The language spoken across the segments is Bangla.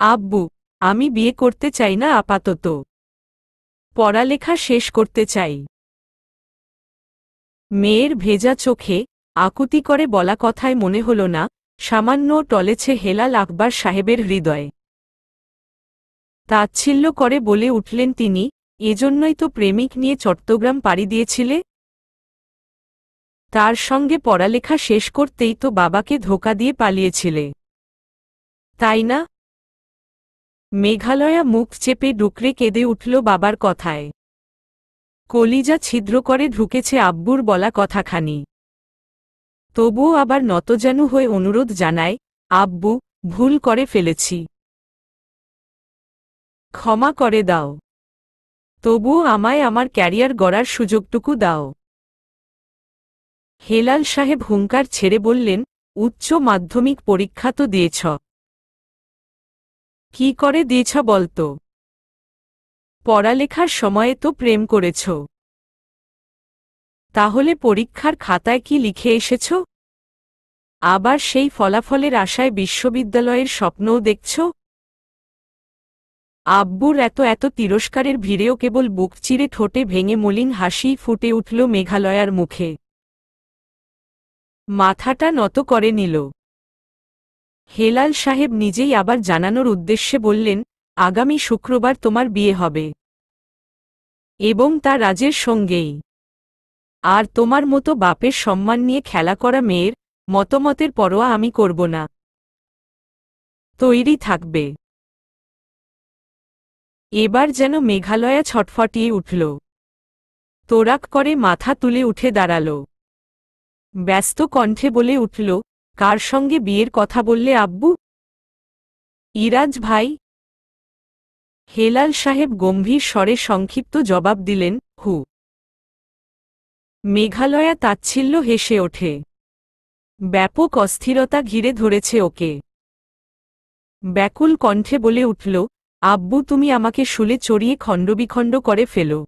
আব্বু, আমি বিয়ে করতে চাই না আপাতত। পড়ালেখা শেষ করতে চাই। মেয়ের ভেজা চোখে আকুতি করে বলা কথায় মনে হল না সামান্য টলেছে হেলাল আকবর সাহেবের হৃদয়ে। তাচ্ছিল্য করে বলে উঠলেন তিনি, এজন্যই তো প্রেমিক নিয়ে চট্টগ্রাম পাড়ি দিয়েছিলে? তার সঙ্গে পড়ালেখা শেষ করতেই তো বাবাকে ধোঁকা দিয়ে পালিয়েছিলে, তাই না? মেঘালয়া মুখ চেপে ডুকরে কেঁদে উঠল বাবার কথায়। কলিজা ছিদ্র করে ঢুকেছে আব্বুর বলা কথাখানি। তবুও আবার নতজানু হয়ে অনুরোধ জানায়, আব্বু, ভুল করে ফেলেছি, ক্ষমা করে দাও। তবুও আমায় আমার ক্যারিয়ার গড়ার সুযোগটুকু দাও। হেলাল সাহেব হুঙ্কার ছেড়ে বললেন, উচ্চ মাধ্যমিক পরীক্ষা তো দিয়েছ। কি করে দিয়েছ বলতো? পড়ালেখার সময়ে তো প্রেম করেছ। তাহলে পরীক্ষার খাতায় কি লিখে এসেছ? আবার সেই ফলাফলের আশায় বিশ্ববিদ্যালয়ের স্বপ্নও দেখছ? আব্বুর এত এত তিরস্কারের ভিড়েও কেবল বুক চিরে ঠোঁটে ভেঙে মলিন হাসি ফুটে উঠল মেঘালয়ার মুখে। মাথাটা নত করে নিল। হেলাল সাহেব নিজেই আবার জানানোর উদ্দেশ্যে বললেন, আগামী শুক্রবার তোমার বিয়ে হবে, এবং তা রাজের সঙ্গেই। আর তোমার মতো বাপের সম্মান নিয়ে খেলা করা মেয়ের মতামতের পরোয়া আমি করব না। তৈরি থাকবে। এবার যেন মেঘালয়া ছটফটিয়ে উঠল। তোরাক করে মাথা তুলে উঠে দাঁড়াল। ব্যস্ত কণ্ঠে বলে উঠল, কার সঙ্গে বিয়ের কথা বললে আব্বু? ইরাজ ভাই। হেলাল সাহেব গম্ভীর স্বরে সংক্ষিপ্ত জবাব দিলেন, হু। মেঘালয়া তাচ্ছিল্য হেসে ওঠে। ব্যাপক অস্থিরতা ঘিরে ধরেছে ওকে। ব্যাকুল কণ্ঠে বলে উঠল, আব্বু, তুমি আমাকে শুলে চড়িয়ে খণ্ডবিখণ্ড করে ফেলো।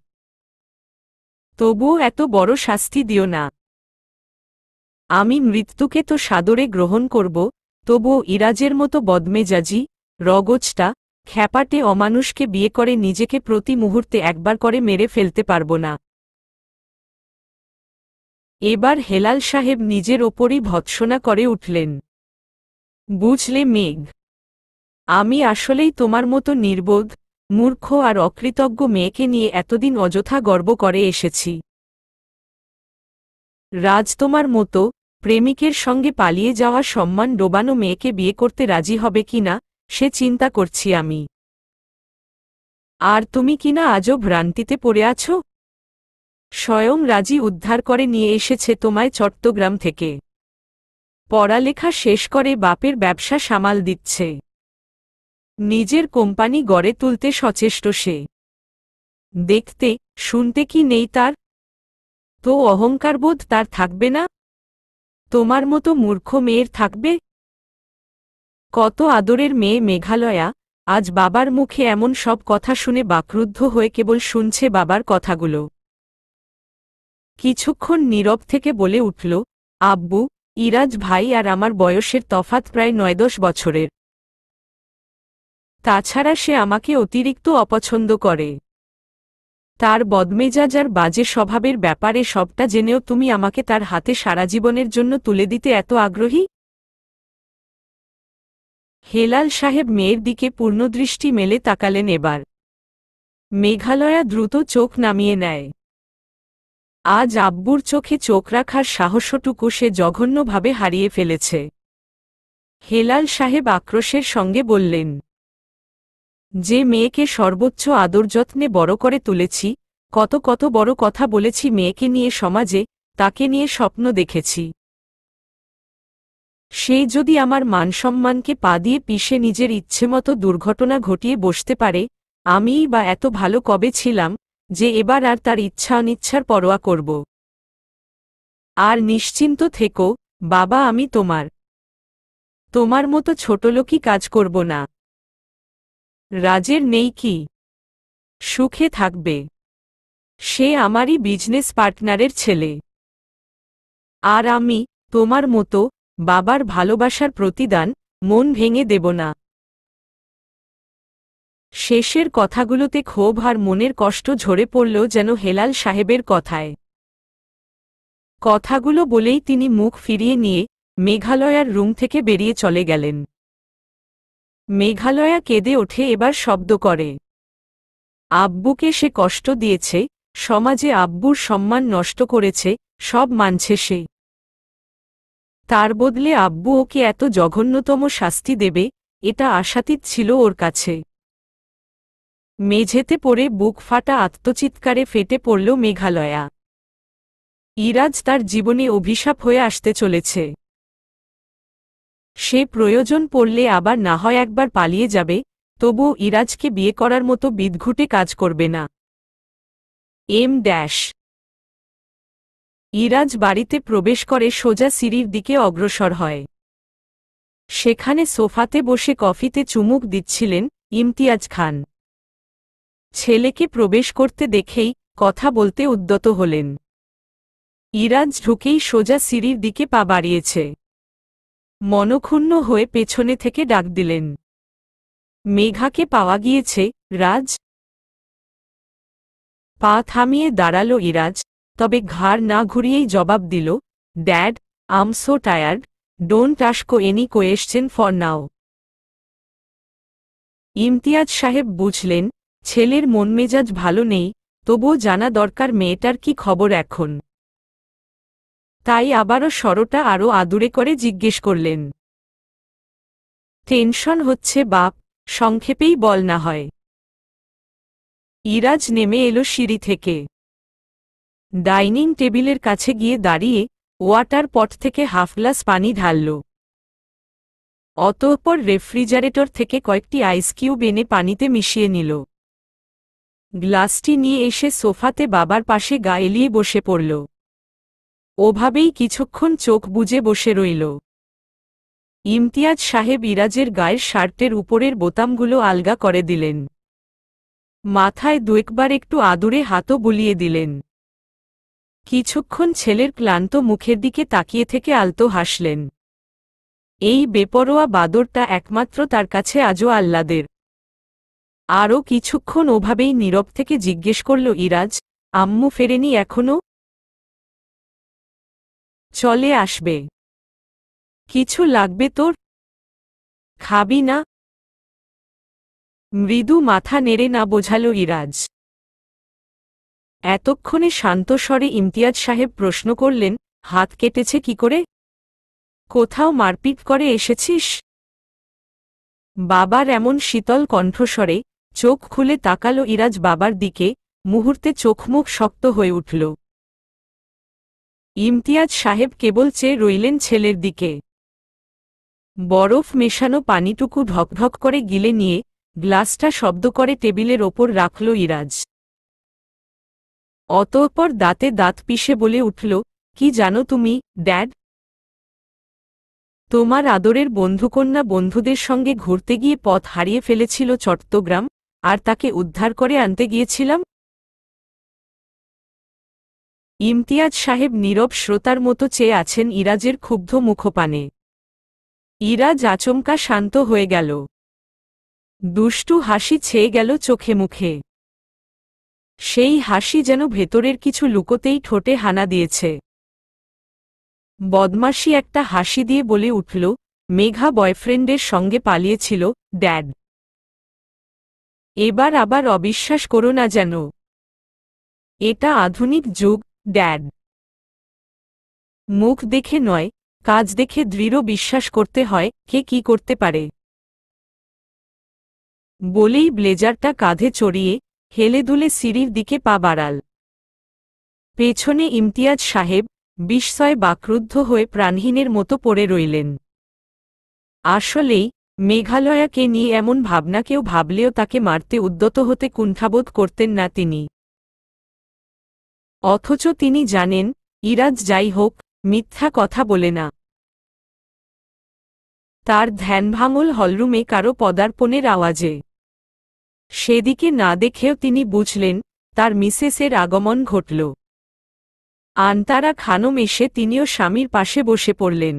তবুও এত বড় শাস্তি দিও না। আমি মৃত্যুকে তো সাদরে গ্রহণ করব, তবুও ইরাজের মতো বদমেজাজি, রগজটা, খ্যাপাটে অমানুষকে বিয়ে করে নিজেকে প্রতি মুহূর্তে একবার করে মেরে ফেলতে পারব না। এবার হেলাল সাহেব নিজের ওপরই ভৎসনা করে উঠলেন। বুঝলে মেঘ, আমি আসলেই তোমার মতো নির্বোধ, মূর্খ আর অকৃতজ্ঞ মেয়েকে নিয়ে এতদিন অযথা গর্ব করে এসেছি। রাজ তোমার মতো প্রেমিকের সঙ্গে পালিয়ে যাওয়া সম্মান ডোবানো মেয়েকে বিয়ে করতে রাজি হবে কিনা সে চিন্তা করছি আমি। আর তুমি কিনা আজও ভ্রান্তিতে পড়ে আছো? স্বয়ং রাজি উদ্ধার করে নিয়ে এসেছে তোমায় চট্টগ্রাম থেকে। পড়ালেখা শেষ করে বাপের ব্যবসা সামাল দিচ্ছে। নিজের কোম্পানি গড়ে তুলতে সচেষ্ট সে। দেখতে শুনতে কি নেই তার? তো অহংকারবোধ তার থাকবে না? তোমার মতো মূর্খ মেয়ের থাকবে? কত আদরের মেয়ে মেঘালয়া আজ বাবার মুখে এমন সব কথা শুনে বাকরুদ্ধ হয়ে কেবল শুনছে বাবার কথাগুলো। কিছুক্ষণ নীরব থেকে বলে উঠল, আব্বু, ইরাজ ভাই আর আমার বয়সের তফাত প্রায় 9-10 বছরের। তাছাড়া সে আমাকে অতিরিক্ত অপছন্দ করে। তার বদমেজাজ আর বাজে স্বভাবের ব্যাপারে সবটা জেনেও তুমি আমাকে তার হাতে সারা জীবনের জন্য তুলে দিতে এত আগ্রহী? হেলাল সাহেব মেয়ের দিকে পূর্ণদৃষ্টি মেলে তাকালেন এবার। মেঘালয়া দ্রুত চোখ নামিয়ে নেয়। আজ আব্বুর চোখে চোখ রাখার সাহসটুকু সে জঘন্যভাবে হারিয়ে ফেলেছে। হেলাল সাহেব আক্রোশের সঙ্গে বললেন, যে মেয়েকে সর্বোচ্চ আদর যত্নে বড় করে তুলেছি, কত কত বড় কথা বলেছি মেয়েকে নিয়ে সমাজে, তাকে নিয়ে স্বপ্ন দেখেছি। সে যদি আমার মানসম্মানকে পা দিয়ে পিষে নিজের ইচ্ছেমতো দুর্ঘটনা ঘটিয়ে বসতে পারে, আমিই বা এত ভালো কবে ছিলাম যে এবার আর তার ইচ্ছা অনিচ্ছার পরোয়া করব? আর নিশ্চিন্ত থেকো বাবা, আমি তোমার মতো ছোটলোকি কাজ করব না। রাজের নেই কি? সুখে থাকবে। সে আমারই বিজনেস পার্টনারের ছেলে। আর আমি তোমার মতো বাবার ভালোবাসার প্রতিদান মন ভেঙে দেব না। শেষের কথাগুলোতে ক্ষোভ আর মনের কষ্ট ঝরে পড়ল যেন হেলাল সাহেবের কথায়। কথাগুলো বলেই তিনি মুখ ফিরিয়ে নিয়ে মেঘালয়ার রুম থেকে বেরিয়ে চলে গেলেন। মেঘালয়া কেঁদে ওঠে এবার শব্দ করে। আব্বুকে সে কষ্ট দিয়েছে, সমাজে আব্বুর সম্মান নষ্ট করেছে, সব মানছে সে। তার বদলে আব্বু ওকে এত জঘন্যতম শাস্তি দেবে, এটা আশাতীত ছিল ওর কাছে। মেঝেতে পড়ে বুক ফাটা আত্মচিৎকারে ফেটে পড়ল মেঘালয়া। ইরাজ তার জীবনে অভিশাপ হয়ে আসতে চলেছে। সে প্রয়োজন পড়লে আবার না হয় একবার পালিয়ে যাবে, তবুও ইরাজকে বিয়ে করার মতো বিদঘুটে কাজ করবে না। ইরাজ বাড়িতে প্রবেশ করে সোজা সিঁড়ির দিকে অগ্রসর হয়। সেখানে সোফাতে বসে কফিতে চুমুক দিচ্ছিলেন ইমতিয়াজ খান। ছেলেকে প্রবেশ করতে দেখেই কথা বলতে উদ্যত হলেন। ইরাজ ঢুকেই সোজা সিঁড়ির দিকে পা বাড়িয়েছে। মনক্ষুণ্ণ হয়ে পেছনে থেকে ডাক দিলেন, মেঘাকে পাওয়া গিয়েছে, রাজ। পা থামিয়ে দাঁড়াল ইরাজ, তবে ঘাড় না ঘুরিয়েই জবাব দিল, dad, I'm so tired, don't ask any question for now. Imtiaz সাহেব বুঝলেন ছেলের মনমেজাজ ভালো নেই, তবুও জানা দরকার মেয়েটার কি খবর এখন। তাই আবারও স্বরটা আরও আদুরে করে জিজ্ঞেস করলেন, টেনশন হচ্ছে বাপ, সংক্ষেপেই বল না হয়। ইরাজ নেমে এলো সিঁড়ি থেকে। ডাইনিং টেবিলের কাছে গিয়ে দাঁড়িয়ে ওয়াটার পট থেকে হাফ গ্লাস পানি ঢালল। অতঃপর রেফ্রিজারেটর থেকে কয়েকটি আইস কিউব এনে পানিতে মিশিয়ে নিল। গ্লাসটি নিয়ে এসে সোফাতে বাবার পাশে গা এলিয়ে বসে পড়ল। ওভাবেই কিছুক্ষণ চোখ বুজে বসে রইল। ইমতিয়াজ সাহেব ইরাজের গায়ের শার্টের উপরের বোতামগুলো আলগা করে দিলেন। মাথায় দুয়েকবার একটু আদুরে হাতও বুলিয়ে দিলেন। কিছুক্ষণ ছেলের ক্লান্ত মুখের দিকে তাকিয়ে থেকে আলতো হাসলেন। এই বেপরোয়া বাদরটা একমাত্র তার কাছে আজও আহ্লাদের। আরও কিছুক্ষণ ওভাবেই নীরব থেকে জিজ্ঞেস করল ইরাজ, আম্মু ফেরেনি এখনো? চলে আসবে। কিছু লাগবে তোর? খাবি না? মৃদু মাথা নেড়ে না বোঝাল ইরাজ। এতক্ষণে শান্ত স্বরে ইমতিয়াজ সাহেব প্রশ্ন করলেন, হাত কেটেছে কি করে? কোথাও মারপিট করে এসেছিস? বাবার এমন শীতল কণ্ঠস্বরে চোখ খুলে তাকাল ইরাজ বাবার দিকে, মুহূর্তে চোখমুখ শক্ত হয়ে উঠল। ইমতিয়াজ সাহেব কেবল চেয়ে রইলেন ছেলের দিকে। বরফ মেশানো পানিটুকু ঢকঢক করে গিলে নিয়ে গ্লাসটা শব্দ করে টেবিলের ওপর রাখল ইরাজ। অতঃপর দাঁতে দাঁত পিষে বলে উঠল, কি জানো তুমি, ড্যাড? তোমার আদরের বন্ধুকন্যা বন্ধুদের সঙ্গে ঘুরতে গিয়ে পথ হারিয়ে ফেলেছিল চট্টগ্রাম, আর তাকে উদ্ধার করে আনতে গিয়েছিলাম। ইমতিয়াজ সাহেব নীরব শ্রোতার মতো চেয়ে আছেন ইরাজের ক্ষুব্ধ মুখপানে। ইরাজ আচমকা শান্ত হয়ে গেল। দুষ্টু হাসি ছেয়ে গেল চোখে মুখে। সেই হাসি যেন ভেতরের কিছু লুকোতেই ঠোঁটে হানা দিয়েছে। বদমাশি একটা হাসি দিয়ে বলে উঠল, মেঘা বয়ফ্রেন্ডের সঙ্গে পালিয়েছিল, ড্যাড। এবার আবার অবিশ্বাস করো না যেন। এটা আধুনিক যুগ, ড্যাড। মুখ দেখে নয়, কাজ দেখে দৃঢ় বিশ্বাস করতে হয় কে কি করতে পারে। বলেই ব্লেজারটা কাঁধে চড়িয়ে হেলে দুলে সিঁড়ির দিকে পা বাড়াল। পেছনে ইমতিয়াজ সাহেব বিস্ময়ে বাকরুদ্ধ হয়ে প্রাণহীনের মতো পড়ে রইলেন। আসলেই মেঘালয়াকে নিয়ে এমন ভাবনা কেউ ভাবলেও তাকে মারতে উদ্যত হতে কুণ্ঠাবোধ করতেন না তিনি। অথচ তিনি জানেন ইরাজ যাই হোক মিথ্যা কথা বলে না। তার ধ্যানভাঙল হলরুমে কারো পদার্পণের আওয়াজে। সেদিকে না দেখেও তিনি বুঝলেন তার মিসেসের আগমন ঘটল। আনতারা খানম এসে তিনিও স্বামীর পাশে বসে পড়লেন।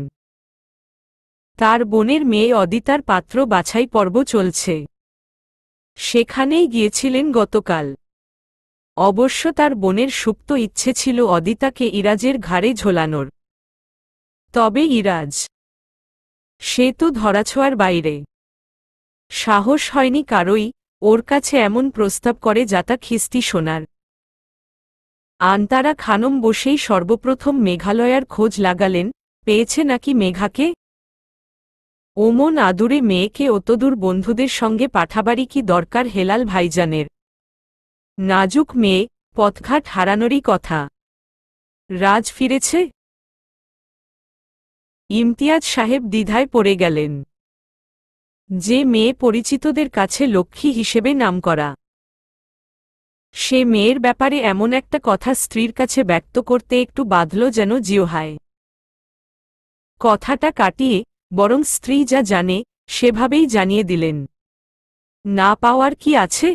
তার বোনের মেয়ে অদিতার পাত্র বাছাই পর্ব চলছে। সেখানেই গিয়েছিলেন গতকাল। অবশ্য তার বোনের সুপ্ত ইচ্ছে ছিল অদিতাকে ইরাজের ঘাড়ে ঝোলানোর। তবে ইরাজ, সে তো ধরাছোঁয়ার বাইরে। সাহস হয়নি কারোই ওর কাছে এমন প্রস্তাব করে যাতা খিস্তি শোনার। আন্তারা খানম বসেই সর্বপ্রথম মেঘালয়ার খোঁজ লাগালেন, পেয়েছে নাকি মেঘাকে। ওমন আদুরে মেয়েকে অতদূর বন্ধুদের সঙ্গে পাঠাবারই কি দরকার হেলাল ভাইজানের। নাজুক মেয়ে, পথঘাট হারানোরই কথা। রাজ ফিরেছে? ইমতিয়াজ সাহেব দ্বিধায় পড়ে গেলেন। যে মেয়ে পরিচিতদের কাছে লক্ষ্মী হিসেবে নামকরা, সে মেয়ের ব্যাপারে এমন একটা কথা স্ত্রীর কাছে ব্যক্ত করতে একটু বাধল যেন জিহ্বায়। কথাটা কাটিয়ে বরং স্ত্রী যা জানে সেভাবেই জানিয়ে দিলেন। না পাওয়ার কি আছে?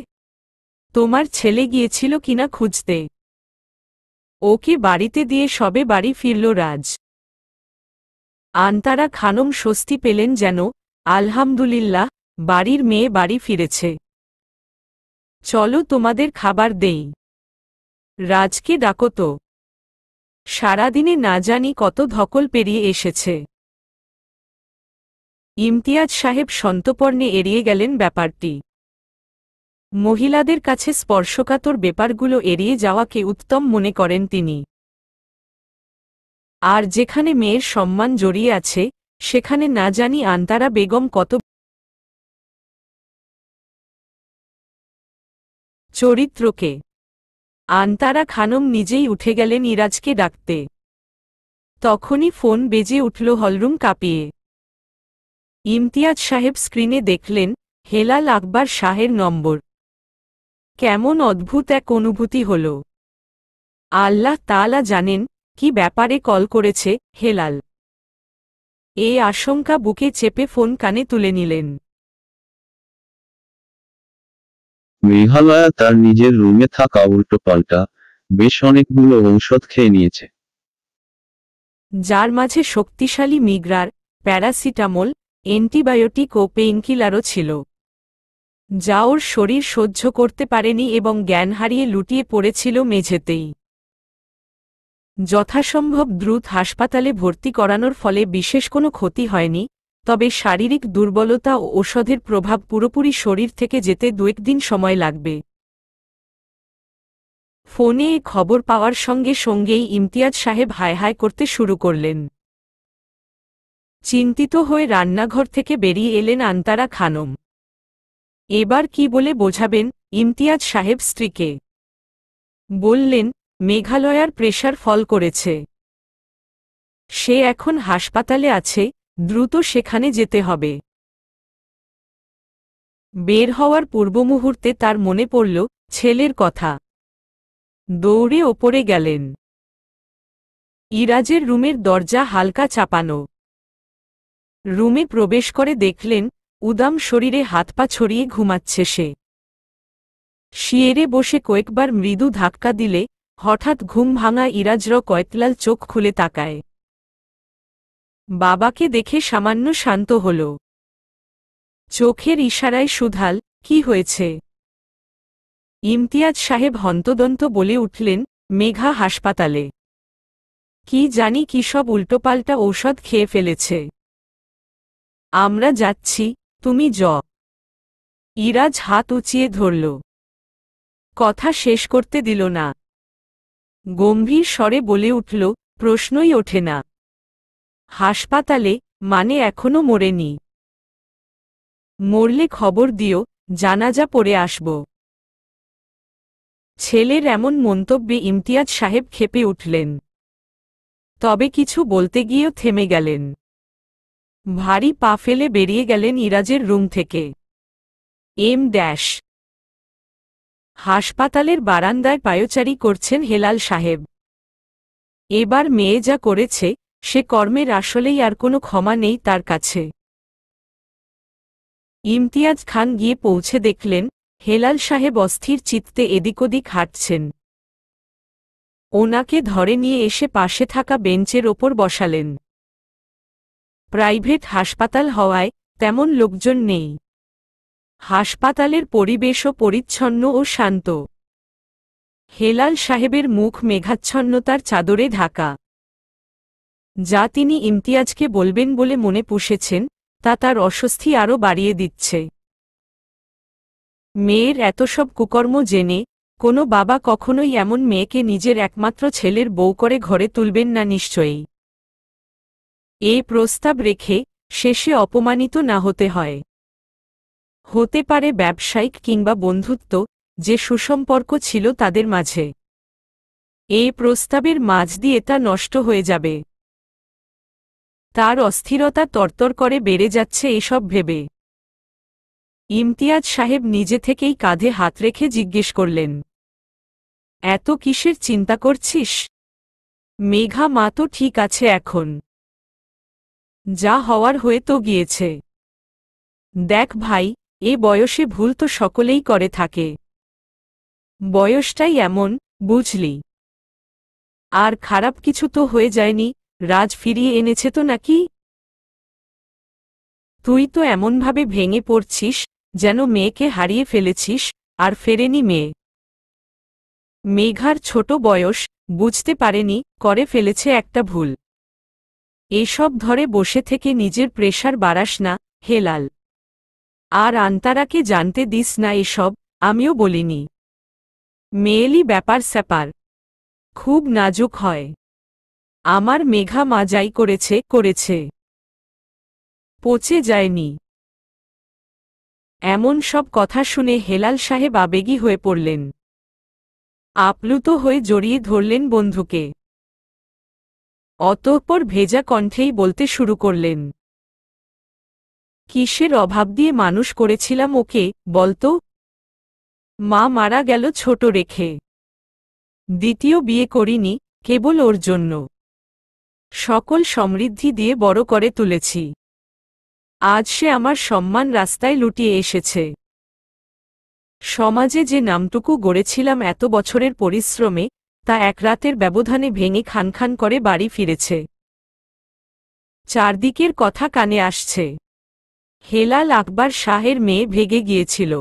তোমার ছেলে গিয়েছিল কিনা খুঁজতে। ওকে বাড়িতে দিয়ে সবে বাড়ি ফিরল রাজ। আন্তারা খানম স্বস্তি পেলেন যেন, আলহামদুলিল্লাহ, বাড়ির মেয়ে বাড়ি ফিরেছে। চলো তোমাদের খাবার দেই। রাজকে ডাকো তো। সারাদিনে না জানি কত ধকল পেরিয়ে এসেছে। ইমতিয়াজ সাহেব সন্তর্পণে এড়িয়ে গেলেন ব্যাপারটি। মহিলাদের কাছে স্পর্শকাতর ব্যাপারগুলো এড়িয়ে যাওয়াকে উত্তম মনে করেন তিনি। আর যেখানে মেয়ের সম্মান জড়িয়ে আছে সেখানে না জানি আন্তারা বেগম কত চরিত্রকে। আন্তারা খানম নিজেই উঠে গেলেন ইরাজকে ডাকতে। তখনই ফোন বেজে উঠল হলরুম কাঁপিয়ে। ইমতিয়াজ সাহেব স্ক্রিনে দেখলেন হেলাল আকবর শাহের নম্বর। কেমন অদ্ভুত এক অনুভূতি হল। আল্লাহ তাআলা জানেন কি ব্যাপারে কল করেছে হেলাল। এই আশঙ্কা বুকে চেপে ফোন কানে তুলে নিলেন। মেঘালয়া তার নিজের রুমে থাকা উল্টোপাল্টা বেশ অনেকগুলো ঔষধ খেয়ে নিয়েছে। যার মাঝে শক্তিশালী মিগ্রার, প্যারাসিটামল, অ্যান্টিবায়োটিক ও পেইনকিলারও ছিল, যা ওর শরীর সহ্য করতে পারেনি এবং জ্ঞান হারিয়ে লুটিয়ে পড়েছিল মেঝেতেই। যথাসম্ভব দ্রুত হাসপাতালে ভর্তি করানোর ফলে বিশেষ কোনো ক্ষতি হয়নি, তবে শারীরিক দুর্বলতা ও ওষুধের প্রভাব পুরোপুরি শরীর থেকে যেতে 2 দিন সময় লাগবে। ফোনে এ খবর পাওয়ার সঙ্গে সঙ্গেই ইমতিয়াজ সাহেব হায় হায় করতে শুরু করলেন। চিন্তিত হয়ে রান্নাঘর থেকে বেরিয়ে এলেন আন্তারা খানম। এবার কি বলে বোঝাবেন ইমতিয়াজ সাহেব স্ত্রীকে। বললেন, মেঘালয়ার প্রেশার ফল করেছে। সে এখন হাসপাতালে আছে, দ্রুত সেখানে যেতে হবে। বের হওয়ার পূর্বমুহূর্তে তার মনে পড়ল ছেলের কথা। দৌড়ে ওপরে গেলেন। ইরাজের রুমের দরজা হালকা চাপানো। রুমে প্রবেশ করে দেখলেন উদাম শরীরে হাত পা ছড়িয়ে ঘুমাচ্ছে সে। শিয়েরে বসে কয়েকবার মৃদু ধাক্কা দিলে হঠাৎ ঘুম ভাঙা ইরাজর কয়েতলাল চোখ খুলে তাকায়। বাবাকে দেখে সামান্য শান্ত হল। চোখের ইশারায় শুধাল, কি হয়েছে? ইমতিয়াজ সাহেব হন্তদন্ত বলে উঠলেন, মেঘা হাসপাতালে। কি জানি কি সব উল্টোপাল্টা ঔষধ খেয়ে ফেলেছে। আমরা যাচ্ছি, তুমি ইরাজ হাত উঁচিয়ে ধরল। কথা শেষ করতে দিল না। গম্ভীর স্বরে বলে উঠল, প্রশ্নই ওঠে না। হাসপাতালে মানে এখনো মরেনি? মরলে খবর দিও, জানাজা পড়ে আসব। ছেলের এমন মন্তব্যে ইমতিয়াজ সাহেব ক্ষেপে উঠলেন। তবে কিছু বলতে গিয়েও থেমে গেলেন। ভারী পা ফেলে বেরিয়ে গেলেন ইরাজের রুম থেকে। হাসপাতালের বারান্দায় পায়চারি করছেন হেলাল সাহেব। এবার মেয়ে যা করেছে সে কর্মের আসলেই আর কোনো ক্ষমা নেই তার কাছে। ইমতিয়াজ খান গিয়ে পৌঁছে দেখলেন হেলাল সাহেব অস্থির চিত্তে এদিক ওদিক হাঁটছেন। ওনাকে ধরে নিয়ে এসে পাশে থাকা বেঞ্চের ওপর বসালেন। প্রাইভেট হাসপাতাল হওয়ায় তেমন লোকজন নেই। হাসপাতালের পরিবেশও পরিচ্ছন্ন ও শান্ত। হেলাল সাহেবের মুখ মেঘাচ্ছন্নতার চাদরে ঢাকা। যা তিনি ইমতিয়াজকে বলবেন বলে মনে পুষেছেন, তা তার অস্বস্তি আরও বাড়িয়ে দিচ্ছে। মেয়ের এত সব কুকর্ম জেনে কোনো বাবা কখনোই এমন মেয়েকে নিজের একমাত্র ছেলের বউ করে ঘরে তুলবেন না নিশ্চয়ই। এই প্রস্তাব রেখে শেষে অপমানিত না হতে হয়। হতে পারে ব্যবসায়িক কিংবা বন্ধুত্ব, যে সুসম্পর্ক ছিল তাদের মাঝে। এই প্রস্তাবের মাঝ দিয়ে তা নষ্ট হয়ে যাবে। তার অস্থিরতা তরতর করে বেড়ে যাচ্ছে এসব ভেবে। ইমতিয়াজ সাহেব নিজে থেকেই কাঁধে হাত রেখে জিজ্ঞেস করলেন, এত কিসের চিন্তা করছিস? মেঘা মা তো ঠিক আছে এখন। যা হওয়ার হয়ে তো গিয়েছে। দেখ ভাই, এ বয়সে ভুল তো সকলেই করে থাকে। বয়সটাই এমন, বুঝলি। আর খারাপ কিছু তো হয়ে যায়নি, রাজ ফিরিয়ে এনেছে তো নাকি? তুই তো এমনভাবে ভেঙে পড়ছিস যেন মেয়েকে হারিয়ে ফেলেছিস, আর ফেরেনি মেয়ে। মেঘার ছোট বয়স, বুঝতে পারেনি, করে ফেলেছে একটা ভুল। এসব ধরে বসে থেকে নিজের প্রেশার বাড়াস না, হেলাল। আর আন্তারাকে জানতে দিস না এসব, আমিও বলিনি। মেয়েলি ব্যাপার স্যাপার খুব নাজুক হয়। আমার মেঘা মা যাই করেছে, পচে যায়নি। এমন সব কথা শুনে হেলাল সাহেব আবেগী হয়ে পড়লেন। আপ্লুত হয়ে জড়িয়ে ধরলেন বন্ধুকে। অতঃপর ভেজা কণ্ঠেই বলতে শুরু করলেন, কিসের অভাব দিয়ে মানুষ করেছিলাম ওকে, বলতো? মা মারা গেল ছোট রেখে। দ্বিতীয় বিয়ে করিনি, কেবল ওর জন্য। সকল সমৃদ্ধি দিয়ে বড় করে তুলেছি। আজ সে আমার সম্মান রাস্তায় লুটিয়ে এসেছে। সমাজে যে নামটুকু গড়েছিলাম এত বছরের পরিশ্রমে, তা এক রাতের ব্যবধানে ভেঙে খানখান করে বাড়ি ফিরেছে। চারদিকের কথা কানে আসছে। হেলাল আকবর শাহের মেয়ে ভেগে গিয়েছিল।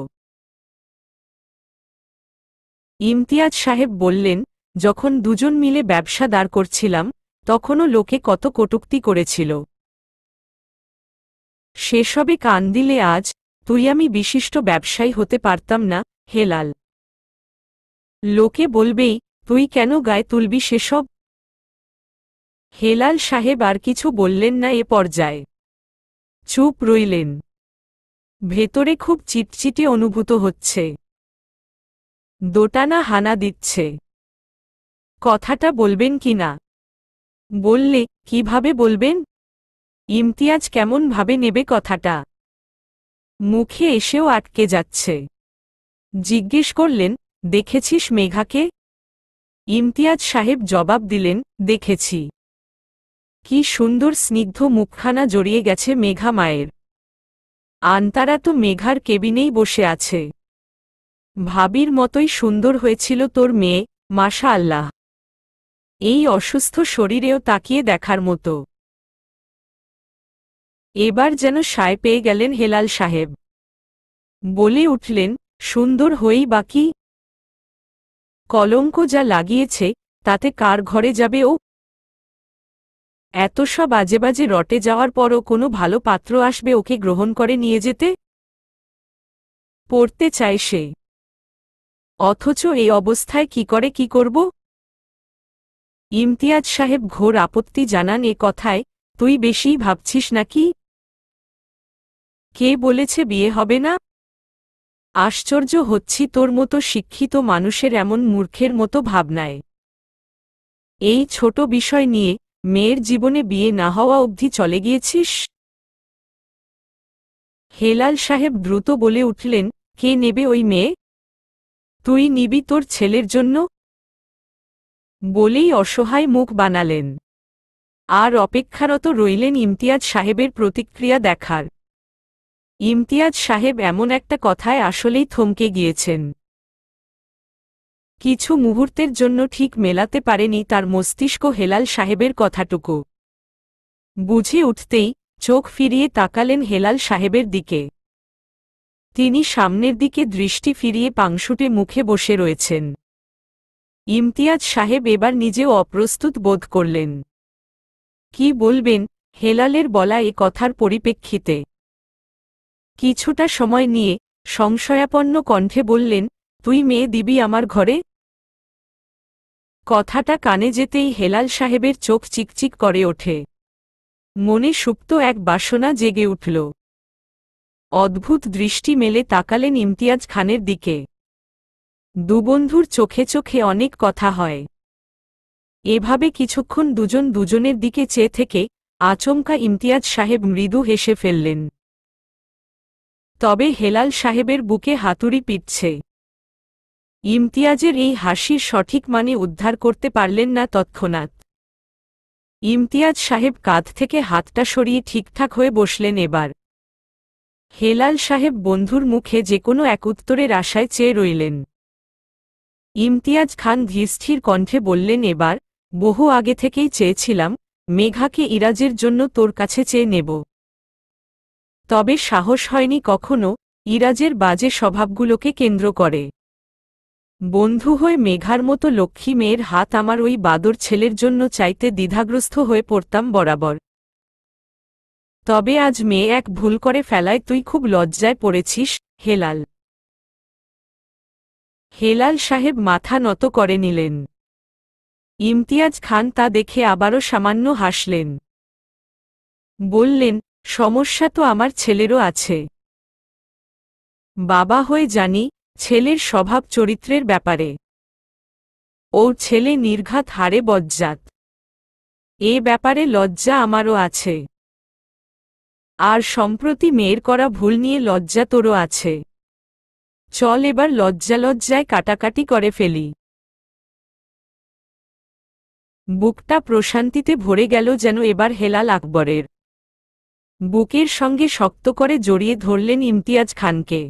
ইমতিয়াজ সাহেব বললেন, যখন দুজন মিলে ব্যবসা দাঁড় করছিলাম, তখনও লোকে কত কটূক্তি করেছিল। সেসবে কান দিলে আজ তুই আমি বিশিষ্ট ব্যবসায়ী হতে পারতাম না, হেলাল। লোকে বলবেই, তুই কেন গায়ে তুলবি সেসব? হেলাল সাহেব আর কিছু বললেন না এ পর্যায়ে। চুপ রইলেন। ভেতরে খুব চিটচিটে অনুভূত হচ্ছে। দোটানা হানা দিচ্ছে। কথাটা বলবেন কিনা? বললে কিভাবে বলবেন? ইমতিয়াজ কেমন ভাবে নেবে কথাটা? মুখে এসেও আটকে যাচ্ছে। জিজ্ঞেস করলেন, দেখেছিস মেঘাকে? ইমতিয়াজ সাহেব জবাব দিলেন, দেখেছি। কি সুন্দর স্নিগ্ধ মুখখানা জড়িয়ে গেছে মেঘা মায়ের। আন্তারা তো মেঘার কেবিনেই বসে আছে। ভাবির মতোই সুন্দর হয়েছিল তোর মেয়ে, মাশা আল্লাহ। এই অসুস্থ শরীরেও তাকিয়ে দেখার মতো। এবার যেন সায় পেয়ে গেলেন হেলাল সাহেব। বলে উঠলেন, সুন্দর হয়েই বাকি। কলঙ্ক যা লাগিয়েছে, তাতে কার ঘরে যাবে ও? এত সব আজেবাজে রটে যাওয়ার পরও কোনো ভালো পাত্র আসবে ওকে গ্রহণ করে নিয়ে যেতে? পড়তে চায় সে। অথচ এই অবস্থায় কি করব? ইমতিয়াজ সাহেব ঘোর আপত্তি জানান এ কথায়, তুই বেশিই ভাবছিস নাকি? কে বলেছে বিয়ে হবে না? আশ্চর্য হচ্ছি তোর মতো শিক্ষিত মানুষের এমন মূর্খের মতো ভাবনায়। এই ছোট বিষয় নিয়ে মেয়ের জীবনে বিয়ে না হওয়া অবধি চলে গিয়েছিস? হেলাল সাহেব দ্রুত বলে উঠলেন, কে নেবে ওই মেয়ে? তুই নিবি তোর ছেলের জন্য? বলেই অসহায় মুখ বানালেন। আর অপেক্ষারত রইলেন ইমতিয়াজ সাহেবের প্রতিক্রিয়া দেখার। ইমতিয়াজ সাহেব এমন একটা কথায় আসলেই থমকে গিয়েছেন। কিছু মুহূর্তের জন্য ঠিক মেলাতে পারেনি তার মস্তিষ্ক হেলাল সাহেবের কথাটুকু। বুঝে উঠতেই চোখ ফিরিয়ে তাকালেন হেলাল সাহেবের দিকে। তিনি সামনের দিকে দৃষ্টি ফিরিয়ে পাংশুটে মুখে বসে রয়েছেন। ইমতিয়াজ সাহেব এবার নিজেও অপ্রস্তুত বোধ করলেন। কি বলবেন হেলালের বলা এ কথার পরিপ্রেক্ষিতে? কিছুটা সময় নিয়ে সংশয়াপন্ন কণ্ঠে বললেন, তুই মেয়ে দিবি আমার ঘরে? কথাটা কানে যেতেই হেলাল সাহেবের চোখ চিকচিক করে ওঠে। মনে সুপ্ত এক বাসনা জেগে উঠল। অদ্ভুত দৃষ্টি মেলে তাকালেন ইমতিয়াজ খানের দিকে। দুবন্ধুর চোখে চোখে অনেক কথা হয়। এভাবে কিছুক্ষণ দুজন দুজনের দিকে চেয়ে থেকে আচমকা ইমতিয়াজ সাহেব মৃদু হেসে ফেললেন। তবে হেলাল সাহেবের বুকে হাতুড়ি পিটছে। ইমতিয়াজের এই হাসির সঠিক মানে উদ্ধার করতে পারলেন না তৎক্ষণাৎ। ইমতিয়াজ সাহেব কাঁধ থেকে হাতটা সরিয়ে ঠিকঠাক হয়ে বসলেন এবার। হেলাল সাহেব বন্ধুর মুখে যে কোনো এক উত্তরের আশায় চেয়ে রইলেন। ইমতিয়াজ খান ধীরস্থির কণ্ঠে বললেন, এবার বহু আগে থেকেই চেয়েছিলাম মেঘাকে ইরাজের জন্য তোর কাছে চেয়ে নেব। তবে সাহস হয়নি কখনো, ইরাজের বাজে স্বভাবগুলোকে কেন্দ্র করে। বন্ধু হয়ে মেঘার মতো লক্ষ্মী মেয়ের হাত আমার ওই বাদর ছেলের জন্য চাইতে দ্বিধাগ্রস্ত হয়ে পড়তাম বরাবর। তবে আজ মেয়ে এক ভুল করে ফেলায় তুই খুব লজ্জায় পড়েছিস হেলাল। হেলাল সাহেব মাথা নত করে নিলেন। ইমতিয়াজ খান তা দেখে আবারও সামান্য হাসলেন। বললেন, সমস্যা তো আমার ছেলেরও আছে। বাবা হয়ে জানি ছেলের স্বভাব চরিত্রের ব্যাপারে। ওর ছেলে নির্ঘাত হারে বজ্জাত। এ ব্যাপারে লজ্জা আমারও আছে। আর সম্প্রতি মেয়ের করা ভুল নিয়ে লজ্জা তোরও আছে। চল এবার লজ্জায় কাটাকাটি করে ফেলি। বুকটা প্রশান্তিতে ভরে গেল যেন এবার হেলাল আকবরের। বুকের সঙ্গে শক্ত করে জড়িয়ে ধরলেন ইমতিয়াজ খানকে।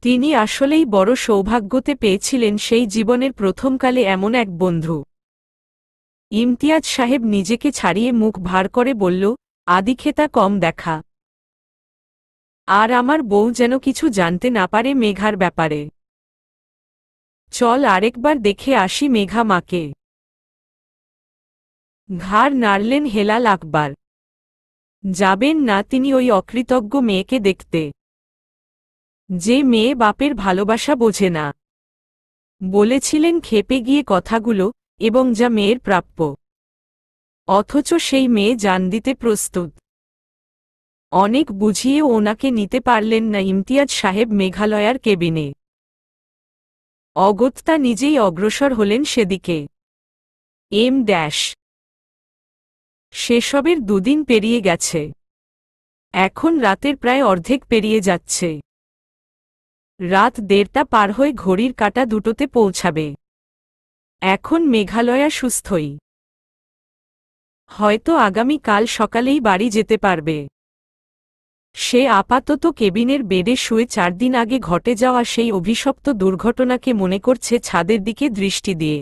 তিনি আসলেই বড় সৌভাগ্যতে পেয়েছিলেন সেই জীবনের প্রথমকালে এমন এক বন্ধু। ইমতিয়াজ সাহেব নিজেকে ছাড়িয়ে মুখ ভার করে বলল, আদিক্ষেতা কম দেখা। আর আমার বউ যেন কিছু জানতে না পারে মেঘার ব্যাপারে। চল আরেকবার দেখে আসি মেঘা মাকে। ঘাড় নাড়লেন হেলাল আকবর। যাবেন না তিনি ওই অকৃতজ্ঞ মেয়েকে দেখতে? যে মেয়ে বাপের ভালোবাসা বোঝে না। বলেছিলেন ক্ষেপে গিয়ে কথাগুলো, এবং যা মেয়ের প্রাপ্য। অথচ সেই মেয়ে জান দিতে প্রস্তুত। অনেক বুঝিয়েও ওনাকে নিতে পারলেন না ইমতিয়াজ সাহেব মেঘালয়ার কেবিনে। অগত্যা নিজেই অগ্রসর হলেন সেদিকে। সেসবের দুদিন পেরিয়ে গেছে। এখন রাতের প্রায় অর্ধেক পেরিয়ে যাচ্ছে। রাত 1:30 পার হয়ে ঘড়ির কাঁটা দুটোতে পৌঁছাবে। এখন মেঘালয়া সুস্থই। হয়তো আগামী কাল সকালেই বাড়ি যেতে পারবে। সে আপাতত কেবিনের বেডে শুয়ে 4 দিন আগে ঘটে যাওয়া সেই অভিশপ্ত দুর্ঘটনাকে মনে করছে ছাদের দিকে দৃষ্টি দিয়ে।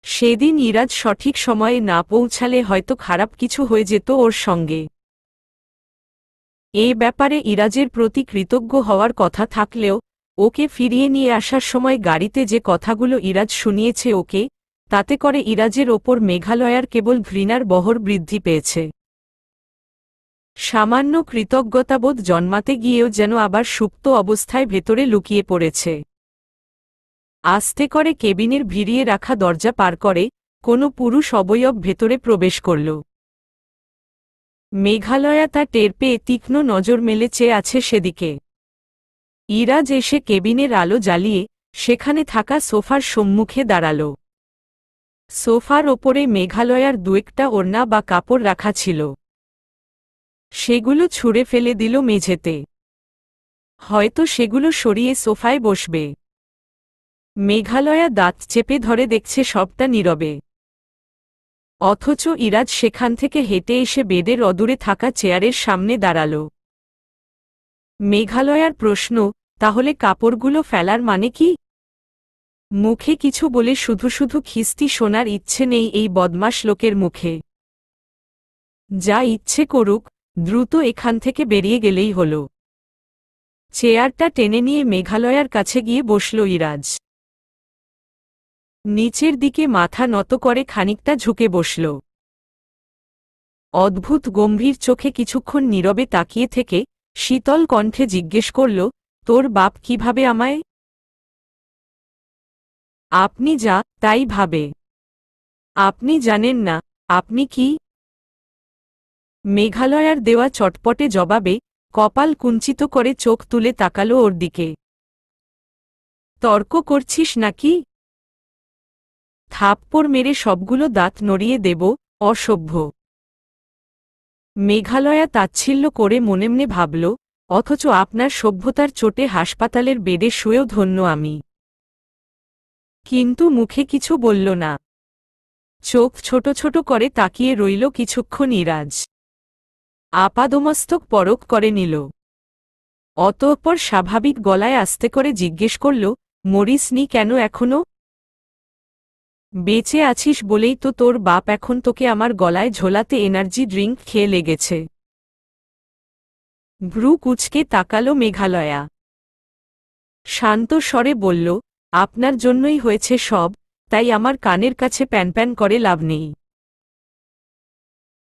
সেদিন ইরাজ সঠিক সময়ে না পৌঁছালে হয়তো খারাপ কিছু হয়ে যেত ওর সঙ্গে। এ ব্যাপারে ইরাজের প্রতি কৃতজ্ঞ হওয়ার কথা থাকলেও ওকে ফিরিয়ে নিয়ে আসার সময় গাড়িতে যে কথাগুলো ইরাজ শুনিয়েছে ওকে, তাতে করে ইরাজের ওপর মেঘালয়ার কেবল ঘৃণার বহর বৃদ্ধি পেয়েছে। সামান্য কৃতজ্ঞতাবোধ জন্মাতে গিয়েও যেন আবার সুপ্ত অবস্থায় ভেতরে লুকিয়ে পড়েছে। আস্তে করে কেবিনের ভিড়িয়ে রাখা দরজা পার করে কোনো পুরুষ অবয়ব ভেতরে প্রবেশ করল। মেঘালয়া তা টের পেয়ে তীক্ষ্ণ নজর মেলে চেয়ে আছে সেদিকে। ইরাজ এসে কেবিনের আলো জ্বালিয়ে সেখানে থাকা সোফার সম্মুখে দাঁড়াল। সোফার ওপরে মেঘালয়ার দুয়েকটা ওড়না বা কাপড় রাখা ছিল। সেগুলো ছুঁড়ে ফেলে দিল মেঝেতে। হয়তো সেগুলো সরিয়ে সোফায় বসবে। মেঘালয়া দাঁত চেপে ধরে দেখছে সবটা নীরবে। অথচ ইরাজ সেখান থেকে হেঁটে এসে বেডের অদূরে থাকা চেয়ারের সামনে দাঁড়াল। মেঘালয়ার প্রশ্ন, তাহলে কাপড়গুলো ফেলার মানে কি? মুখে কিছু বলে শুধু শুধু খিস্তি শোনার ইচ্ছে নেই এই বদমাশ লোকের মুখে। যা ইচ্ছে করুক, দ্রুত এখান থেকে বেরিয়ে গেলেই হল। চেয়ারটা টেনে নিয়ে মেঘালয়ার কাছে গিয়ে বসল ইরাজ। নিচের দিকে মাথা নত করে খানিকটা ঝুঁকে বসল। অদ্ভুত গম্ভীর চোখে কিছুক্ষণ নীরবে তাকিয়ে থেকে শীতল কণ্ঠে জিজ্ঞেস করল, তোর বাপ কিভাবে আমায়? আপনি যা তাই ভাবে। আপনি জানেন না আপনি কি? মেঘালয়ার দেওয়া চটপটে জবাবে কপাল কুঞ্চিত করে চোখ তুলে তাকালো ওর দিকে। তর্ক করছিস নাকি? থাপ্পড় মেরে সবগুলো দাঁত নড়িয়ে দেব, অসভ্য। মেঘালয়া তাচ্ছিল্য করে মনে মনে ভাবল, অথচ আপনার সভ্যতার চোটে হাসপাতালের বেডে শুয়েও ধন্য আমি। কিন্তু মুখে কিছু বলল না। চোখ ছোট ছোট করে তাকিয়ে রইল কিছুক্ষণ ইরাজ। আপাদমস্তক পরক করে নিল। অতঃপর স্বাভাবিক গলায় আস্তে করে জিজ্ঞেস করল, মরিসনি কেন এখনো? বেঁচে আছিস বলেই তো তোর বাপ এখন তোকে আমার গলায় ঝোলাতে এনার্জি ড্রিঙ্ক খেয়ে লেগেছে। ভ্রু কুঁচকে তাকালো মেঘালয়া। শান্ত স্বরে বলল, আপনার জন্যই হয়েছে সব, তাই আমার কানের কাছে প্যানপ্যান করে লাভ নেই।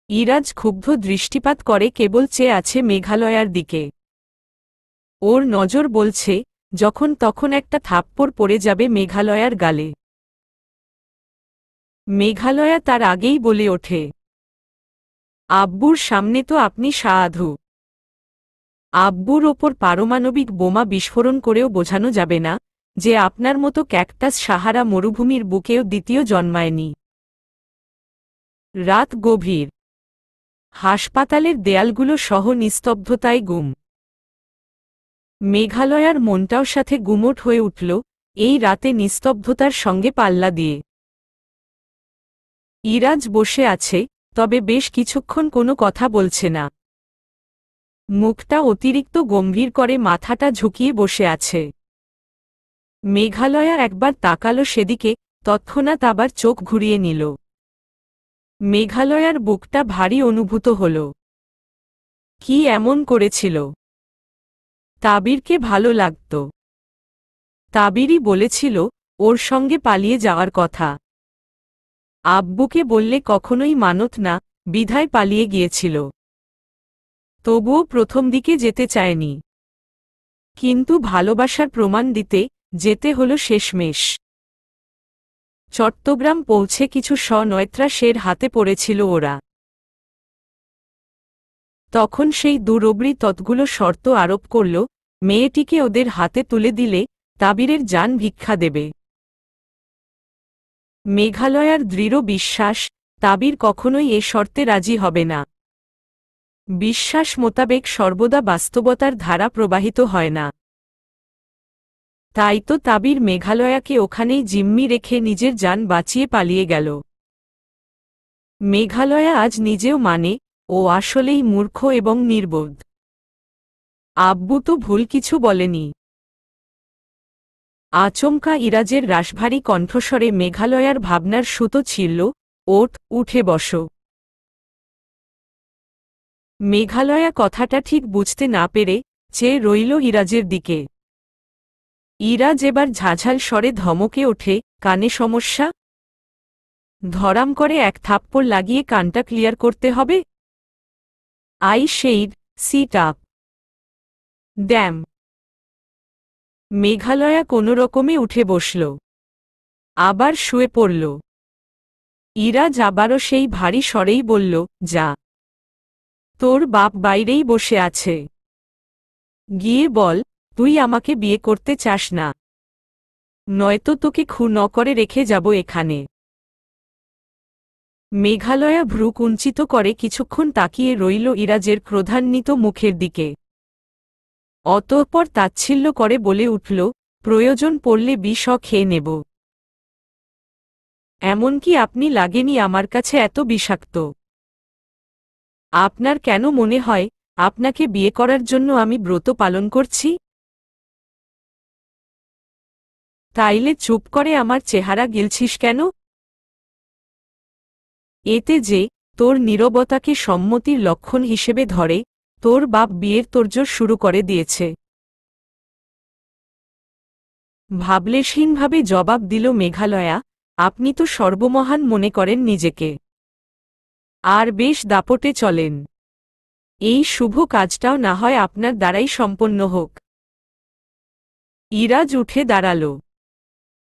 ইরাজ ক্ষুব্ধ দৃষ্টিপাত করে কেবল চেয়ে আছে মেঘালয়ার দিকে। ওর নজর বলছে, যখন তখন একটা থাপ্পড় পড়ে যাবে মেঘালয়ার গালে। মেঘালয়া তার আগেই বলে ওঠে, আব্বুর সামনে তো আপনি সাধু। আব্বুর ওপর পারমাণবিক বোমা বিস্ফোরণ করেও বোঝানো যাবে না যে আপনার মতো ক্যাকটাস সাহারা মরুভূমির বুকেও দ্বিতীয় জন্মায়নি। রাত গভীর। হাসপাতালের দেয়ালগুলো সহ নিস্তব্ধতায় গুম। মেঘালয়ার মনটাও সাথে গুমোট হয়ে উঠল এই রাতে নিস্তব্ধতার সঙ্গে পাল্লা দিয়ে। ইরাজ বসে আছে, তবে বেশ কিছুক্ষণ কোনো কথা বলছে না। মুখটা অতিরিক্ত গম্ভীর করে মাথাটা ঝুঁকিয়ে বসে আছে। মেঘালয়া একবার তাকালো সেদিকে, তৎক্ষণাৎ আবার চোখ ঘুরিয়ে নিল। মেঘালয়ার বুকটা ভারী অনুভূত হল। কি এমন করেছিল? তাবিরকে ভালো লাগত। তাবিরই বলেছিল ওর সঙ্গে পালিয়ে যাওয়ার কথা। আব্বুকে বললে কখনোই মানত না, বিধায় পালিয়ে গিয়েছিল। তবুও প্রথম দিকে যেতে চায়নি। কিন্তু ভালোবাসার প্রমাণ দিতে যেতে হলো শেষমেশ। চট্টগ্রাম পৌঁছে কিছু সনয়ত্রাসের হাতে পড়েছিল ওরা। তখন সেই দুরবৃ ততগুলো শর্ত আরোপ করল, মেয়েটিকে ওদের হাতে তুলে দিলে তাবিরের জান ভিক্ষা দেবে। মেঘালয়ার দৃঢ় বিশ্বাস, তাবির কখনোই এ শর্তে রাজি হবে না। বিশ্বাস মোতাবেক সর্বদা বাস্তবতার ধারা প্রবাহিত হয় না। তাই তো তাবির মেঘালয়াকে ওখানেই জিম্মি রেখে নিজের জান বাঁচিয়ে পালিয়ে গেল। মেঘালয়া আজ নিজেও মানে ও আসলেই মূর্খ এবং নির্বোধ। আব্বু তো ভুল কিছু বলেনি। আচমকা ইরাজের রাশভারী কণ্ঠস্বরে মেঘালয়ার ভাবনার সুতো ছিঁড়ল, ওঠ, উঠে বসো। মেঘালয়া কথাটা ঠিক বুঝতে না পেরে চেয়ে রইল ইরাজের দিকে। ইরাজ এবার ঝাঝাল স্বরে ধমকে ওঠে, কানে সমস্যা? ধরাম করে এক থাপ্পড় লাগিয়ে কানটা ক্লিয়ার করতে হবে? I said, sit up. Damn. Meghalaya কোনোরকমে উঠে বসল। আবার শুয়ে পড়ল। ইরাজ আবারও সেই ভারী স্বরেই বলল, যা। তোর বাপ বাইরেই বসে আছে। গিয়ে বল তুই আমাকে বিয়ে করতে চাস না। নয়তো তোকে খুন করে রেখে যাব এখানে। মেঘালয়া ভ্রু কুঞ্চিত করে কিছুক্ষণ তাকিয়ে রইল ইরাজের ক্রোধান্বিত মুখের দিকে। অতঃপর তাচ্ছিল্য করে বলে উঠল, প্রয়োজন পড়লে বিষ খেয়ে নেব। এমনকি আপনি লাগেনি আমার কাছে এত বিষাক্ত। আপনার কেন মনে হয় আপনাকে বিয়ে করার জন্য আমি ব্রত পালন করছি? তাইলে চুপ করে আমার চেহারা গিলছিস কেন? এতে যে তোর নীরবতাকে সম্মতির লক্ষণ হিসেবে ধরে তোর বাপ বিয়ের তোড়জোড় শুরু করে দিয়েছে। ভাবলেশহীনভাবে জবাব দিল মেঘালয়া, আপনি তো সর্বমহান মনে করেন নিজেকে, আর বেশ দাপটে চলেন। এই শুভ কাজটাও না হয় আপনার দ্বারাই সম্পন্ন হোক। ইরাজ উঠে দাঁড়াল।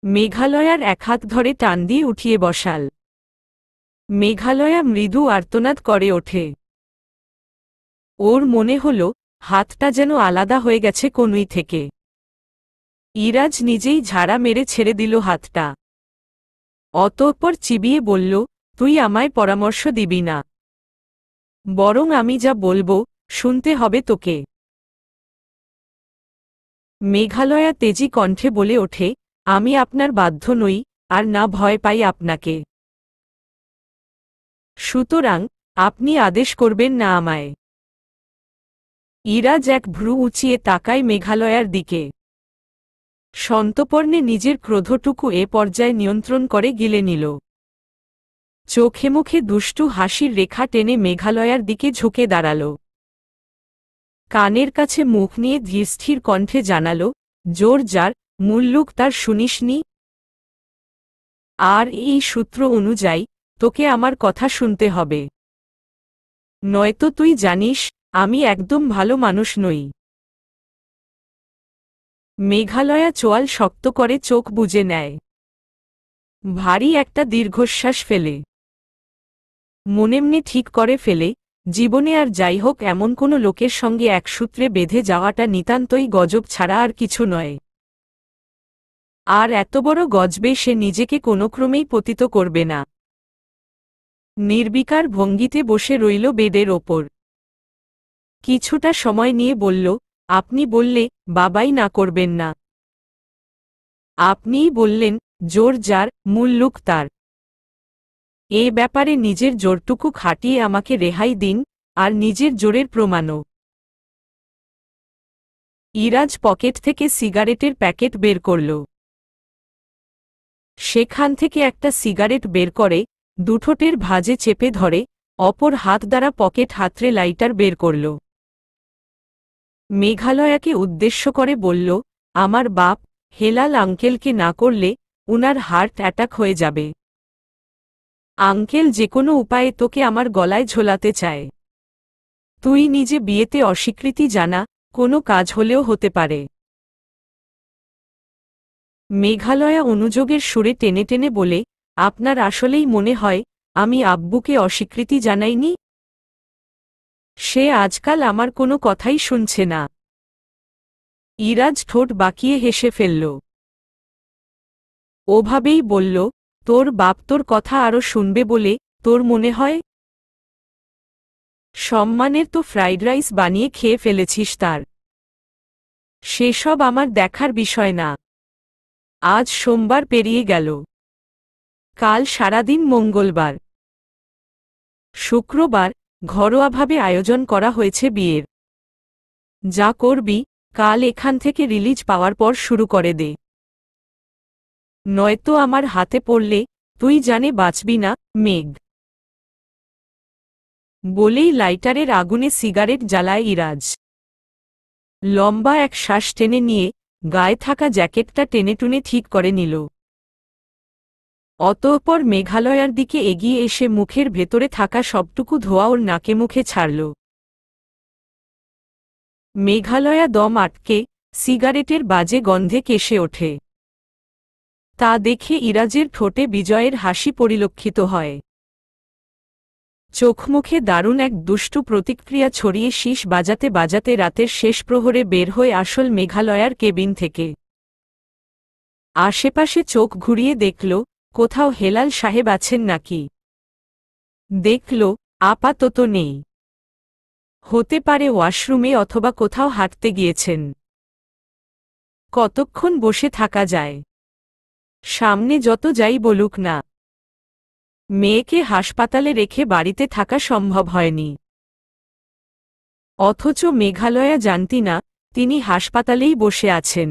মেঘালয়ার এক হাত ধরে টান দিয়ে উঠিয়ে বসাল। মেঘালয়া মৃদু আর্তনাদ করে ওঠে। ওর মনে হল হাতটা যেন আলাদা হয়ে গেছে কনুই থেকে। ইরাজ নিজেই ঝাড়া মেরে ছেড়ে দিল হাতটা। অতঃপর চিবিয়ে বলল, তুই আমায় পরামর্শ দিবি না, বরং আমি যা বলবো শুনতে হবে তোকে। মেঘালয়া তেজি কণ্ঠে বলে ওঠে, আমি আপনার বাধ্য নই, আর না ভয় পাই আপনাকে। সুতরাং আপনি আদেশ করবেন না আমায়। ইরাজ এক ভ্রু উঁচিয়ে তাকায় মেঘালয়ার দিকে। সন্তর্পণে নিজের ক্রোধটুকু এ পর্যায়ে নিয়ন্ত্রণ করে গিলে নিল। চোখে মুখে দুষ্টু হাসির রেখা টেনে মেঘালয়ার দিকে ঝুঁকে দাঁড়াল। কানের কাছে মুখ নিয়ে ধীরস্থির কণ্ঠে জানাল, জোর যার মুল্লুক তার শুনিসনি? আর এই সূত্র অনুযায়ী তোকে আমার কথা শুনতে হবে, নয়তো তুই জানিস আমি একদম ভালো মানুষ নই। মেঘালয়া চোয়াল শক্ত করে চোখ বুজে নেয়। ভারী একটা দীর্ঘশ্বাস ফেলে মনেমনে ঠিক করে ফেলে, জীবনে আর যাই হোক এমন কোনো লোকের সঙ্গে এক সূত্রে বেঁধে যাওয়াটা নিতান্তই গজব ছাড়া আর কিছু নয়। আর এত বড় গজবে সে নিজেকে কোনোক্রমেই পতিত করবে না। নির্বিকার ভঙ্গিতে বসে রইল বেডের ওপর। কিছুটা সময় নিয়ে বলল, আপনি বললে বাবাই না করবেন না। আপনিই বললেন জোর যার মুল্লুক তার। এ ব্যাপারে নিজের জোরটুকু খাটিয়ে আমাকে রেহাই দিন, আর নিজের জোরের প্রমাণও। ইরাজ পকেট থেকে সিগারেটের প্যাকেট বের করল। সেখান থেকে একটা সিগারেট বের করে দুঠোঁটের ভাঁজে চেপে ধরে অপর হাত দ্বারা পকেট হাতড়ে লাইটার বের করল। মেঘালয়াকে উদ্দেশ্য করে বলল, আমার বাপ হেলাল আঙ্কেলকে না করলে উনার হার্ট অ্যাটাক হয়ে যাবে। আঙ্কেল যে কোনো উপায়ে তোকে আমার গলায় ঝোলাতে চায়। তুই নিজে বিয়েতে অস্বীকৃতি জানা, কোনো কাজ হলেও হতে পারে। মেঘালয়া অনুযোগের সুরে টেনে টেনে বলে, আপনার আসলেই মনে হয় আমি আব্বুকে অস্বীকৃতি জানাইনি? সে আজকাল আমার কোনো কথাই শুনছে না। ইরাজ ঠোঁট বাঁকিয়ে হেসে ফেলল। ওভাবেই বলল, তোর বাপ তোর কথা আরও শুনবে বলে তোর মনে হয়? সম্মানের তো ফ্রাইড রাইস বানিয়ে খেয়ে ফেলেছিস তার। সেসব আমার দেখার বিষয় না। আজ সোমবার পেরিয়ে গেল, কাল সারাদিন মঙ্গলবার। শুক্রবার ঘরোয়াভাবে আয়োজন করা হয়েছে বিয়ের। যা করবি কাল এখান থেকে রিলিজ পাওয়ার পর শুরু করে দে, নয়তো আমার হাতে পড়লে তুই জানে বাঁচবি না, মেঘ। বলেই লাইটারের আগুনে সিগারেট জ্বালায় ইরাজ। লম্বা এক শ্বাস টেনে নিয়ে গায়ে থাকা জ্যাকেটটা টেনেটুনে ঠিক করে নিল। অতঃপর মেঘালয়ার দিকে এগিয়ে এসে মুখের ভেতরে থাকা সবটুকু ধোঁয়া ওর নাকে মুখে ছাড়ল। মেঘালয়া দম আটকে সিগারেটের বাজে গন্ধে কেশে ওঠে। তা দেখে ইরাজের ঠোঁটে বিজয়ের হাসি পরিলক্ষিত হয়। চোখমুখে দারুণ এক দুষ্টু প্রতিক্রিয়া ছড়িয়ে শীষ বাজাতে বাজাতে রাতের শেষ প্রহরে বের হয়ে আসল মেঘালয়ার কেবিন থেকে। আশেপাশে চোখ ঘুরিয়ে দেখল কোথাও হেলাল সাহেব আছেন নাকি। দেখল আপাতত নেই। হতে পারে ওয়াশরুমে অথবা কোথাও হাঁটতে গিয়েছেন। কতক্ষণ বসে থাকা যায়? সামনে যত যাই বলুক না, মেয়েকে হাসপাতালে রেখে বাড়িতে থাকা সম্ভব হয়নি। অথচ মেঘালয়া জানতি না তিনি হাসপাতালেই বসে আছেন।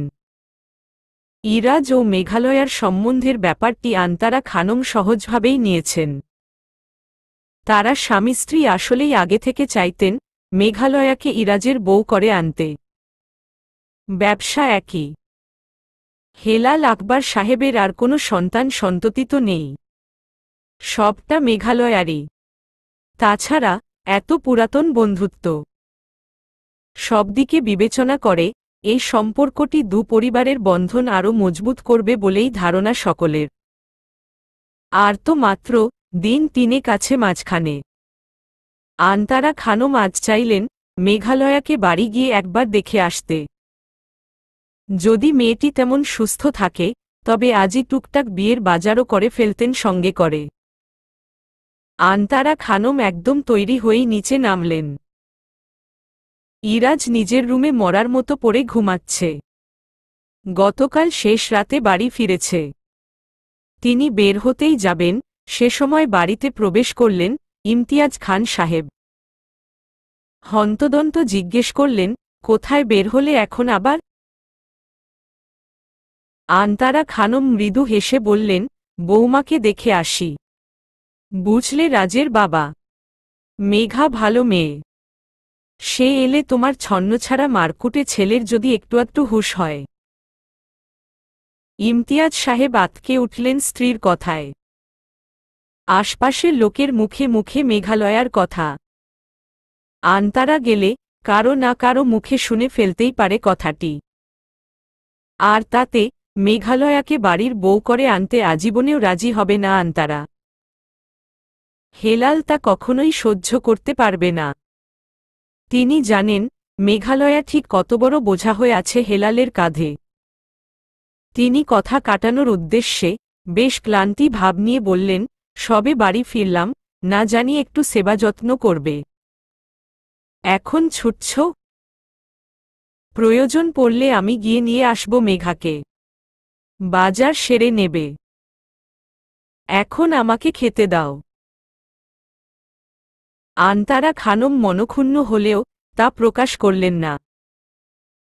ইরাজ ও মেঘালয়ার সম্বন্ধের ব্যাপারটি আন্তারা খানম সহজভাবেই নিয়েছেন। তারা স্বামী স্ত্রী আসলেই আগে থেকে চাইতেন মেঘালয়াকে ইরাজের বউ করে আনতে। ব্যবসা একই। হেলাল আকবর সাহেবের আর কোনো সন্তান সন্ততি তো নেই, সবটা মেঘালয়ারই। তাছাড়া এত পুরাতন বন্ধুত্ব, সবদিকে বিবেচনা করে এই সম্পর্কটি দু পরিবারের বন্ধন আরও মজবুত করবে বলেই ধারণা সকলের। আর তো মাত্র দিন 3 কাছে মাঝখানে। আন্তারা খানম আজ চাইলেন মেঘালয়াকে বাড়ি গিয়ে একবার দেখে আসতে। যদি মেয়েটি তেমন সুস্থ থাকে তবে আজই টুকটাক বিয়ের বাজারও করে ফেলতেন সঙ্গে করে। আন্তারা খানম একদম তৈরি হয়েই নিচে নামলেন। ইরাজ নিজের রুমে মরার মতো পড়ে ঘুমাচ্ছে। গতকাল শেষ রাতে বাড়ি ফিরেছে। তিনি বের হতেই যাবেন, সে সময় বাড়িতে প্রবেশ করলেন ইমতিয়াজ খান সাহেব। হন্তদন্ত জিজ্ঞেস করলেন, কোথায় বের হলে এখন আবার? আন্তারা খানম মৃদু হেসে বললেন, বৌমাকে দেখে আসি। বুঝলে রাজের বাবা, মেঘা ভালো মেয়ে। সে এলে তোমার ছন্নছাড়া মারকুটে ছেলের যদি একটু হুঁশ হয়। ইমতিয়াজ সাহেব আতকে উঠলেন স্ত্রীর কথায়। আশপাশের লোকের মুখে মুখে মেঘালয়ার কথা। আন্তারা গেলে কারো না কারো মুখে শুনে ফেলতেই পারে কথাটি। আর তাতে মেঘালয়াকে বাড়ির বউ করে আনতে আজীবনেও রাজি হবে না আন্তারা। হেলাল তা কখনোই সহ্য করতে পারবে না। তিনি জানেন মেঘালয়া ঠিক কত বড় বোঝা হয়ে আছে হেলালের কাঁধে। তিনি কথা কাটানোর উদ্দেশ্যে বেশ ক্লান্তি ভাব নিয়ে বললেন, সবে বাড়ি ফিরলাম, না জানি একটু সেবা যত্ন করবে। এখন ছুটছ? প্রয়োজন পড়লে আমি গিয়ে নিয়ে আসব মেঘাকে। বাজার সেরে নেবে। এখন আমাকে খেতে দাও। আন্তারা খানম মনক্ষুণ্ণ হলেও তা প্রকাশ করলেন না।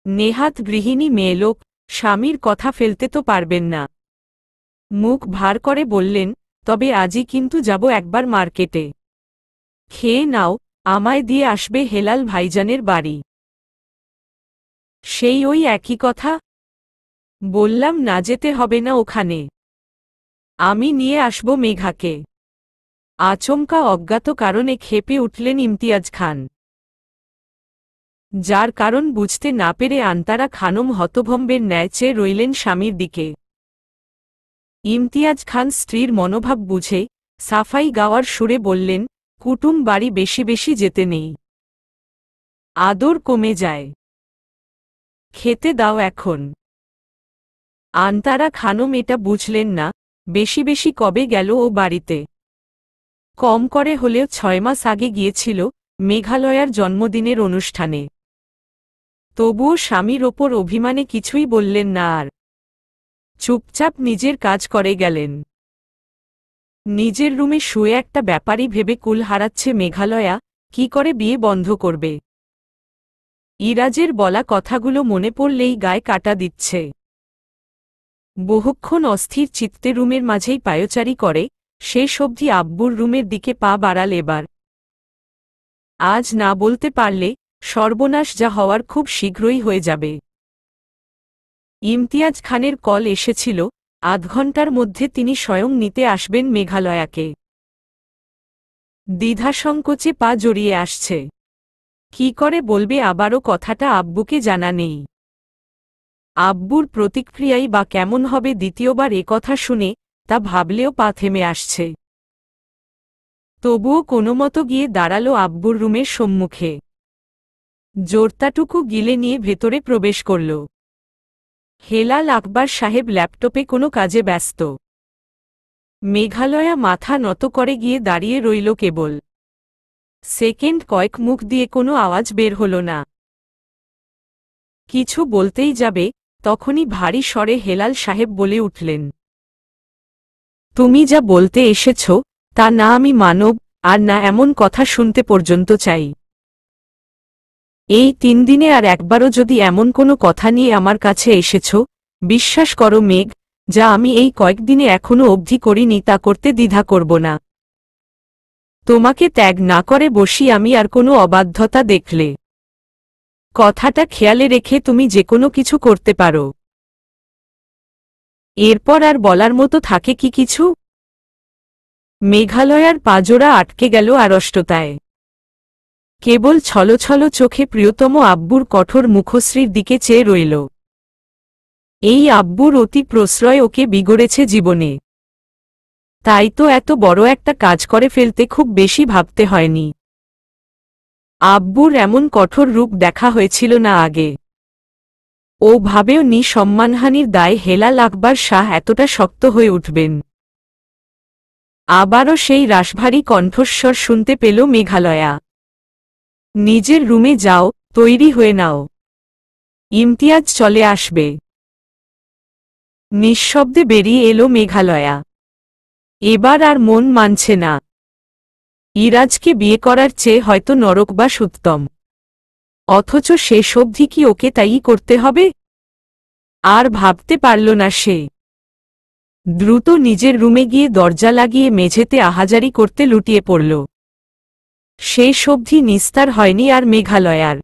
নেহাত গৃহিণী মেয়েলোক, স্বামীর কথা ফেলতে তো পারবেন না। মুখ ভার করে বললেন, তবে আজই কিন্তু যাব একবার মার্কেটে। খেয়ে নাও, আমায় দিয়ে আসবে হেলাল ভাইজানের বাড়ি। সেই ওই একই কথা। বললাম না যেতে হবে না ওখানে। আমি নিয়ে আসব মেঘাকে। আচমকা অজ্ঞাত কারণে ক্ষেপে উঠলেন ইমতিয়াজ খান। যার কারণ বুঝতে না পেরে আন্তারা খানম হতভম্বের ন্যায় চেয়ে রইলেন স্বামীর দিকে। ইমতিয়াজ খান স্ত্রীর মনোভাব বুঝে সাফাই গাওয়ার সুরে বললেন, কুটুম বাড়ি বেশি বেশি যেতে নেই। আদর কমে যায়। খেতে দাও এখন। আন্তারা খানম এটা বুঝলেন না, বেশি বেশি কবে গেল ও বাড়িতে। কম করে হলেও 6 মাস আগে গিয়েছিল মেঘালয়ার জন্মদিনের অনুষ্ঠানে। তবুও স্বামীর ওপর অভিমানে কিছুই বললেন না আর। চুপচাপ নিজের কাজ করে গেলেন। নিজের রুমে শুয়ে একটা ব্যাপারই ভেবে কুল হারাচ্ছে মেঘালয়া, কি করে বিয়ে বন্ধ করবে। ইরাজের বলা কথাগুলো মনে পড়লেই গায়ে কাটা দিচ্ছে। বহুক্ষণ অস্থির চিত্তে রুমের মাঝেই পায়চারি করে, শেষ অবধি আব্বুর রুমের দিকে পা বাড়াল এবার। আজ না বলতে পারলে সর্বনাশ যা হওয়ার খুব শীঘ্রই হয়ে যাবে। ইমতিয়াজ খানের কল এসেছিল, আধ ঘণ্টার মধ্যে তিনি স্বয়ং নিতে আসবেন মেঘালয়াকে। দ্বিধাসংকোচে পা জড়িয়ে আসছে। কি করে বলবে আবারও কথাটা আব্বুকে জানা নেই। আব্বুর প্রতিক্রিয়াই বা কেমন হবে দ্বিতীয়বার একথা শুনে, তা ভাবলেও পা থেমে আসছে। তবুও কোনোমতো গিয়ে দাঁড়ালো আব্বুর রুমের সম্মুখে। জোরতাটুকু গিলে নিয়ে ভেতরে প্রবেশ করল। হেলাল আকবর সাহেব ল্যাপটপে কোনো কাজে ব্যস্ত। মেঘালয়া মাথা নত করে গিয়ে দাঁড়িয়ে রইল কেবল। সেকেন্ড কয়েক মুখ দিয়ে কোনো আওয়াজ বের হল না। কিছু বলতেই যাবে, তখনই ভারী স্বরে হেলাল সাহেব বলে উঠলেন, তুমি যা বলতে এসেছ তা না আমি মানব, আর না এমন কথা শুনতে পর্যন্ত চাই। এই 3 দিনে আর একবারও যদি এমন কোনো কথা নিয়ে আমার কাছে এসেছ, বিশ্বাস করো মেঘ, যা আমি এই কয়েকদিনে এখনো অবধি করিনি তা করতে দ্বিধা করব না। তোমাকে ত্যাগ না করে বসি আমি আর কোনো অবাধ্যতা দেখলে। কথাটা খেয়ালে রেখে তুমি যে কোনো কিছু করতে পারো। এরপর আর বলার মতো থাকে কি কিছু? মেঘালয়ার পাজোড়া আটকে গেল আড়ষ্টতায়। কেবল ছলছল চোখে প্রিয়তম আব্বুর কঠোর মুখশ্রীর দিকে চেয়ে রইল। এই আব্বুর অতি প্রশ্রয় ওকে বিগড়েছে জীবনে। তাই তো এত বড় একটা কাজ করে ফেলতে খুব বেশি ভাবতে হয়নি। আব্বুর এমন কঠোর রূপ দেখা হয়েছিল না আগে। ও ভাবেও নি সম্মানহানির দায় হেলাল আকবর শাহ এতটা শক্ত হয়ে উঠবেন। আবারও সেই রাশভারী কণ্ঠস্বর শুনতে পেল মেঘালয়া। নিজের রুমে যাও, তৈরি হয়ে নাও, ইমতিয়াজ চলে আসবে। নিঃশব্দে বেরিয়ে এলো মেঘালয়া। এবার আর মন মানছে না। ইরাজকে বিয়ে করার চেয়ে হয়তো নরকবাস উত্তম। অথচ শেষ অবধি কি ওকে তাই করতে হবে? আর ভাবতে পারল না সে। দ্রুত নিজের রুমে গিয়ে দরজা লাগিয়ে মেঝেতে আহাজারি করতে লুটিয়ে পড়ল। শেষ অবধি নিস্তার হয়নি আর মেঘালয়ার।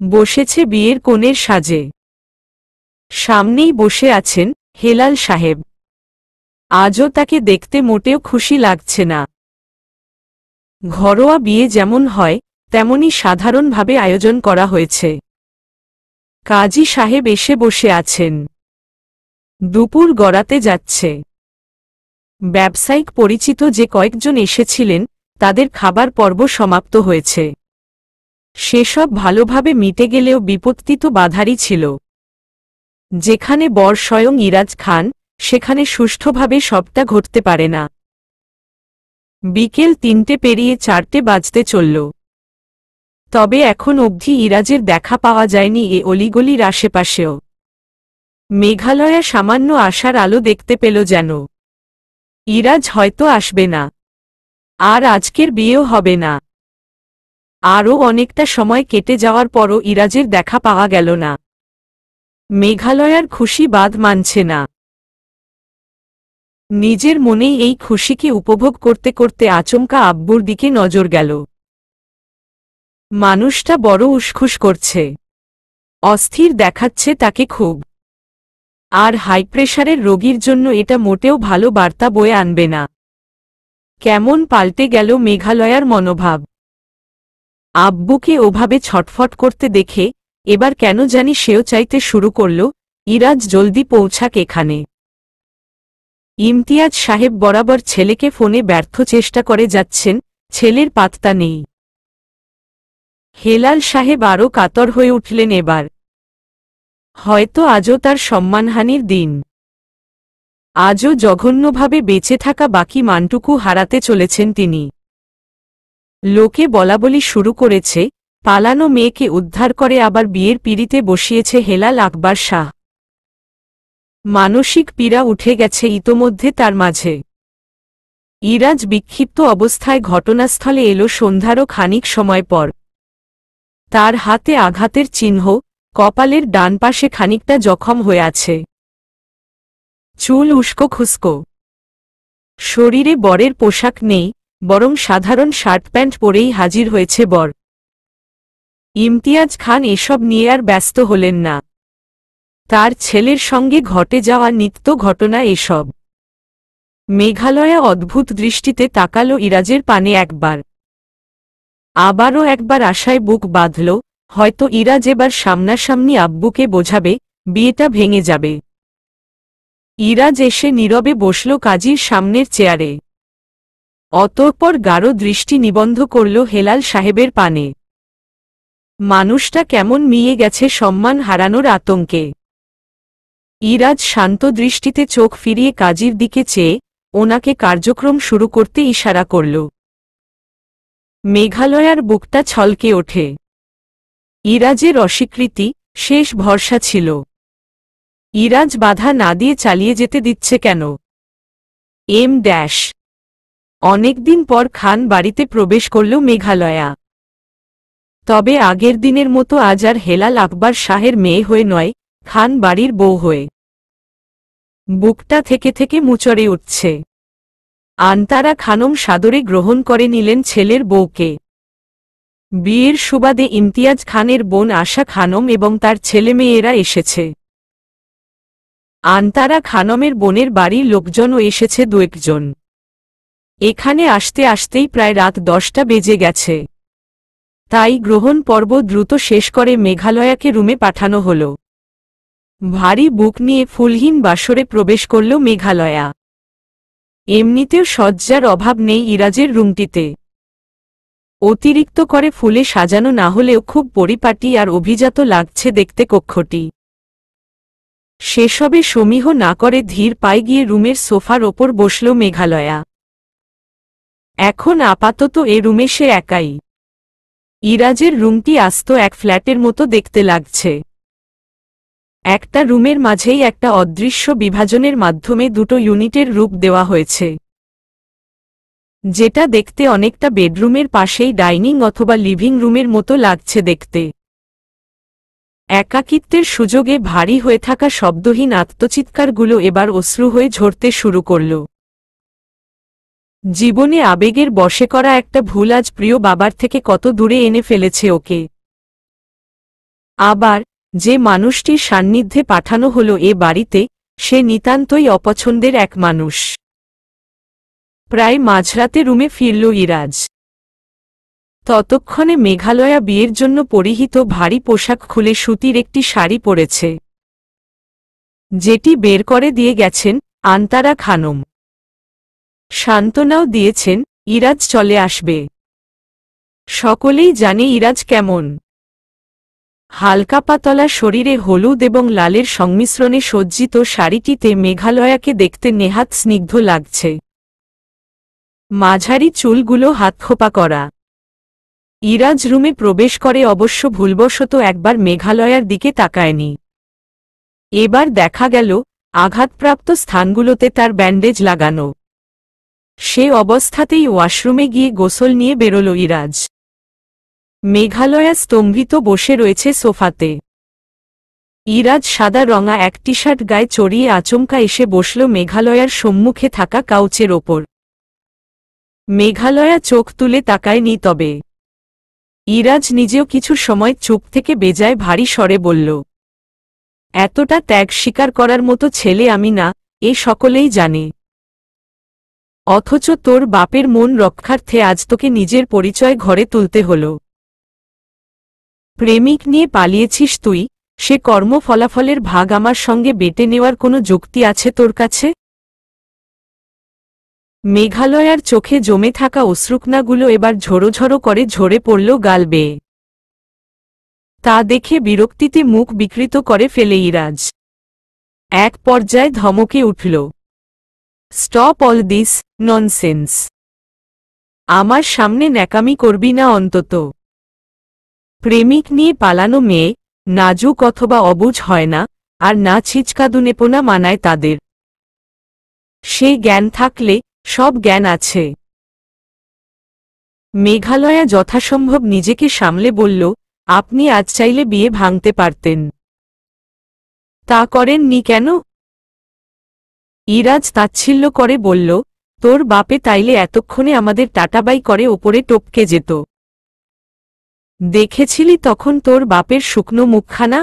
বসেছে বিয়ের কনের সাজে। সামনেই বসে আছেন হেলাল সাহেব। আজও তাকে দেখতে মোটেও খুশি লাগছে না। ঘরোয়া বিয়ে যেমন হয় তেমনি সাধারণভাবে আয়োজন করা হয়েছে। কাজী সাহেব এসে বসে আছেন। দুপুর গড়াতে যাচ্ছে। ব্যবসায়িক পরিচিত যে কয়েকজন এসেছিলেন তাদের খাবার পর্ব সমাপ্ত হয়েছে। সেসব ভালোভাবে মিটে গেলেও বিপত্তি তো বাধারই ছিল। যেখানে বর স্বয়ং ইরাজ খান, সেখানে সুষ্ঠুভাবে সবটা ঘটতে পারে না। বিকেল 3টে পেরিয়ে 4টে বাজতে চলল। তবে এখন অবধি ইরাজের দেখা পাওয়া যায়নি এ অলিগলির আশেপাশেও। মেঘালয়া সামান্য আশার আলো দেখতে পেল যেন। ইরাজ হয়তো আসবে না। আর আজকের বিয়েও হবে না। আরও অনেকটা সময় কেটে যাওয়ার পরও ইরাজের দেখা পাওয়া গেল না। মেঘালয়ার খুশি বাদ মানছে না। নিজের মনেই এই খুশিকে উপভোগ করতে করতে আচমকা আব্বুর দিকে নজর গেল। মানুষটা বড় উসখুস করছে। অস্থির দেখাচ্ছে তাকে খুব। আর হাইপ্রেশারের রোগীর জন্য এটা মোটেও ভালো বার্তা বয়ে আনবে না। কেমন পাল্টে গেল মেঘালয়ার মনোভাব। আব্বুকে ওভাবে ছটফট করতে দেখে এবার কেন জানি সেও চাইতে শুরু করল ইরাজ জলদি পৌঁছাক এখানে। ইমতিয়াজ সাহেব বরাবর ছেলেকে ফোনে ব্যর্থ চেষ্টা করে যাচ্ছেন, ছেলের পাত্তা নেই। হেলাল সাহেব আরও কাতর হয়ে উঠলেন এবার। হয়তো আজও তার সম্মানহানির দিন। আজও জঘন্যভাবে বেঁচে থাকা বাকি মানটুকু হারাতে চলেছেন তিনি। লোকে বলাবলি শুরু করেছে, পালানো মেয়েকে উদ্ধার করে আবার বিয়ের পিঁড়িতে বসিয়েছে হেলাল আকবর শাহ। মানসিক পীড়া উঠে গেছে ইতোমধ্যে তার মাঝে। ইরাজ বিক্ষিপ্ত অবস্থায় ঘটনাস্থলে এলো সন্ধ্যারও খানিক সময় পর। তার হাতে আঘাতের চিহ্ন, কপালের ডান পাশে খানিকটা জখম হয়ে আছে। চুল উস্কো খুস্কো। শরীরে বরের পোশাক নেই, বরং সাধারণ শার্ট প্যান্ট পরেই হাজির হয়েছে বর। ইমতিয়াজ খান এসব নিয়ে আর ব্যস্ত হলেন না। তার ছেলের সঙ্গে ঘটে যাওয়া নিত্য ঘটনা এসব। মেঘালয়া অদ্ভুত দৃষ্টিতে তাকালো ইরাজের পানে একবার। আবারও একবার আশায় বুক বাঁধল, হয়তো ইরাজ এবার সামনাসামনি আব্বুকে বোঝাবে, বিয়েটা ভেঙে যাবে। ইরাজ এসে নীরবে বসল কাজীর সামনের চেয়ারে। অতঃপর গাঢ় দৃষ্টি নিবন্ধ করল হেলাল সাহেবের পানে। মানুষটা কেমন মিয়ে গেছে সম্মান হারানোর আতঙ্কে। ইরাজ শান্ত দৃষ্টিতে চোখ ফিরিয়ে কাজীর দিকে চেয়ে ওনাকে কার্যক্রম শুরু করতে ইশারা করল। মেঘালয়ার বুকটা ছলকে ওঠে। ইরাজের অস্বীকৃতি শেষ ভরসা ছিল। ইরাজ বাধা না দিয়ে চালিয়ে যেতে দিচ্ছে কেন? অনেকদিন পর খান বাড়িতে প্রবেশ করল মেঘালয়া। তবে আগের দিনের মতো আজ আর হেলাল আকবর শাহের মেয়ে হয়ে নয়, খান বাড়ির বউ হয়ে। বুকটা থেকে থেকে মুচড়ে উঠছে। আন্তারা খানম সাদরে গ্রহণ করে নিলেন ছেলের বউকে। বিয়ের সুবাদে ইমতিয়াজ খানের বোন আশা খানম এবং তার ছেলেমেয়েরা এসেছে। আন্তারা খানমের বোনের বাড়ির লোকজনও এসেছে দু-একজন। এখানে আসতে আসতেই প্রায় রাত 10টা বেজে গেছে। তাই গ্রহণ পর্ব দ্রুত শেষ করে মেঘালয়াকে রুমে পাঠানো হল। ভারী বুক নিয়ে ফুলহীন বাসরে প্রবেশ করল মেঘালয়া। এমনিতেও সজ্জার অভাব নেই ইরাজের রুমটিতে। অতিরিক্ত করে ফুলে সাজানো না হলেও খুব পরিপাটি আর অভিজাত লাগছে দেখতে কক্ষটি। সেসবে সমীহ না করে ধীর পায়ে গিয়ে রুমের সোফার ওপর বসল মেঘালয়া। এখন আপাতত এ রুমে সে একাই। ইরাজের রুমটি আস্ত এক ফ্ল্যাটের মতো দেখতে লাগছে। একটা রুমের মাঝেই একটা অদৃশ্য বিভাজনের মাধ্যমে দুটো ইউনিটের রূপ দেওয়া হয়েছে, যেটা দেখতে অনেকটা বেডরুমের পাশেই ডাইনিং অথবা লিভিং রুমের মতো লাগছে দেখতে। একাকিত্বের সুযোগে ভারী হয়ে থাকা শব্দহীন আত্মচিৎকারগুলো এবার অশ্রু হয়ে ঝরতে শুরু করল। জীবনে আবেগের বশে করা একটা ভুল আজ প্রিয় বাবার থেকে কত দূরে এনে ফেলেছে ওকে। আবার যে মানুষটির সান্নিধ্যে পাঠানো হলো এ বাড়িতে, সে নিতান্তই অপছন্দের এক মানুষ। প্রায় মাঝরাতে রুমে ফিরল ইরাজ। ততক্ষণে মেঘালয়া বিয়ের জন্য পরিহিত ভারী পোশাক খুলে সুতির একটি শাড়ি পরেছে, যেটি বের করে দিয়ে গেছেন আন্তারা খানম। সান্ত্বনাও দিয়েছেন ইরাজ চলে আসবে। সকলেই জানে ইরাজ কেমন। হালকা পাতলা শরীরে হলুদ এবং লালের সংমিশ্রণে সজ্জিত শাড়িটিতে মেঘালয়াকে দেখতে নেহাত স্নিগ্ধ লাগছে। মাঝারি চুলগুলো হাতখোপা করা। ইরাজ রুমে প্রবেশ করে অবশ্য ভুলবশত একবার মেঘালয়ার দিকে তাকায়নি। এবার দেখা গেল আঘাতপ্রাপ্ত স্থানগুলোতে তার ব্যান্ডেজ লাগানো। সে অবস্থাতেই ওয়াশরুমে গিয়ে গোসল নিয়ে বেরোল ইরাজ। মেঘালয়া স্তম্ভিত বসে রয়েছে সোফাতে। ইরাজ সাদা রঙা এক টি শার্ট গায়ে চড়িয়ে আচমকা এসে বসল মেঘালয়ার সম্মুখে থাকা কাউচের ওপর। মেঘালয়া চোখ তুলে তাকায়নি, তবে ইরাজ নিজেও কিছু সময় চুপ থেকে বেজায় ভারী স্বরে বলল, এতটা ত্যাগ স্বীকার করার মতো ছেলে আমি না, এ সকলেই জানে। অথচ তোর বাপের মন রক্ষার্থে আজ তোকে নিজের পরিচয় ঘরে তুলতে হল। প্রেমিক নিয়ে পালিয়েছিস তুই, সে কর্ম ফলাফলের ভাগ আমার সঙ্গে বেটে নেওয়ার কোনো যুক্তি আছে তোর কাছে? মেঘালয়ার চোখে জমে থাকা অশ্রুকণাগুলো এবার ঝোড়ো করে ঝরে পড়ল গাল বেয়ে। তা দেখে বিরক্তিতে মুখ বিকৃত করে ফেলে ইরাজ। এক পর্যায়ে ধমকে উঠল, স্টপ অল দিস ননসেন্স। আমার সামনে ন্যাকামি করবি না অন্তত। প্রেমিক নিয়ে পালানো মেয়ে নাজুক অথবা অবুঝ হয় না, আর না ছিচকাদুনেপোনা মানায় তাদের। সে জ্ঞান থাকলে সব জ্ঞান আছে। মেঘালয়া যথাসম্ভব নিজেকে সামলে বলল, আপনি আজ চাইলে বিয়ে ভাঙতে পারতেন। তা করেননি কেন? ইরাজ তাচ্ছিল্য করে বলল, তোর বাপে তাইলে এতক্ষণে আমাদের টাটাবাই করে ওপরে টপকে যেত। দেখেছিলি তখন তোর বাপের শুকনো মুখখানা?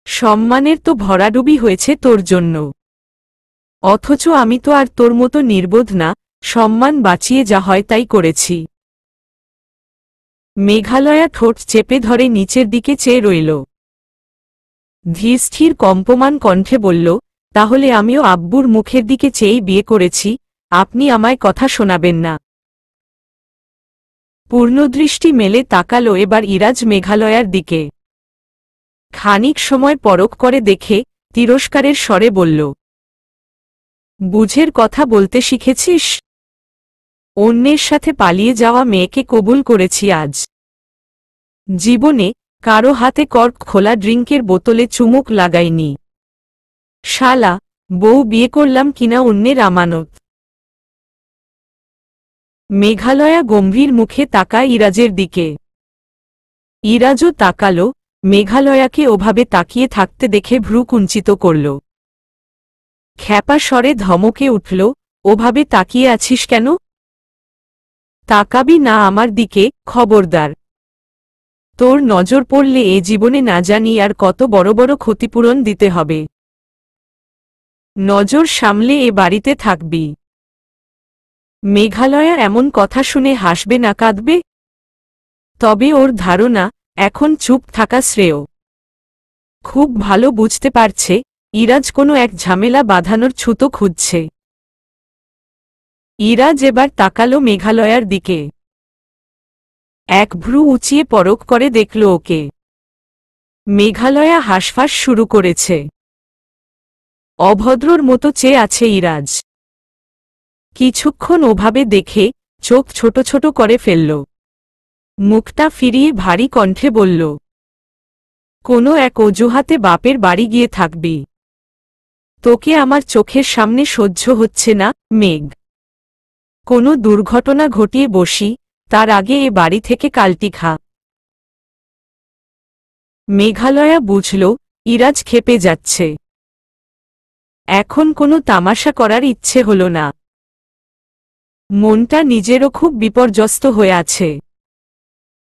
সম্মানের তো ভরাডুবি হয়েছে তোর জন্য। অথচ আমি তো আর তোর মতো নির্বোধ না, সম্মান বাঁচিয়ে যা হয় তাই করেছি। মেঘালয়া ঠোঁট চেপে ধরে নিচের দিকে চেয়ে রইল। ধীরস্থির কম্পমান কণ্ঠে বলল, তাহলে আমিও আব্বুর মুখের দিকে চেয়েই বিয়ে করেছি, আপনি আমায় কথা শোনাবেন না? পূর্ণদৃষ্টি মেলে তাকালো এবার ইরাজ মেঘালয়ার দিকে। খানিক সময় পরখ করে দেখে তিরস্কারের স্বরে বলল, বুঝের কথা বলতে শিখেছিস? অন্যের সাথে পালিয়ে যাওয়া মেয়েকে কবুল করেছি আজ। জীবনে কারো হাতে কর্ক খোলা ড্রিঙ্কের বোতলে চুমুক লাগাইনি। শালা, বউ বিয়ে করলাম কিনা অন্যের আমানত। মেঘালয়া গম্ভীর মুখে তাকায় ইরাজের দিকে। ইরাজও তাকালো, মেঘালয়াকে ওভাবে তাকিয়ে থাকতে দেখে ভ্রু কুঞ্চিত করল। খ্যাপা স্বরে ধমকে উঠল, ওভাবে তাকিয়ে আছিস কেন? তাকাবি না আমার দিকে, খবরদার। তোর নজর পড়লে এ জীবনে না জানি আর কত বড় বড় ক্ষতিপূরণ দিতে হবে। নজর সামলে এ বাড়িতে থাকবি। মেঘালয়া এমন কথা শুনে হাসবে না কাঁদবে? তবে ওর ধারণা এখন চুপ থাকা শ্রেয়। খুব ভালো বুঝতে পারছে ইরাজ কোনো এক ঝামেলা বাঁধানোর ছুতো খুঁজছে। ইরাজ এবার তাকালো মেঘালয়ার দিকে। এক ভ্রু উঁচিয়ে পরখ করে দেখল ওকে। মেঘালয়া হাঁসফাঁস শুরু করেছে। অভদ্রর মতো চেয়ে আছে ইরাজ। কিছুক্ষণ ওভাবে দেখে চোখ ছোট ছোট করে ফেলল। মুখটা ফিরিয়ে ভারী কণ্ঠে বলল, কোনো এক অজুহাতে বাপের বাড়ি গিয়ে থাকবি। তোকে আমার চোখের সামনে সহ্য হচ্ছে না, মেঘ। কোনো দুর্ঘটনা ঘটিয়ে বসি, তার আগে এ বাড়ি থেকে কালটি খা। মেঘালয়া বুঝল ইরাজ ক্ষেপে যাচ্ছে। এখন কোনো তামাশা করার ইচ্ছে হল না। মনটা নিজেরও খুব বিপর্যস্ত হয়ে আছে।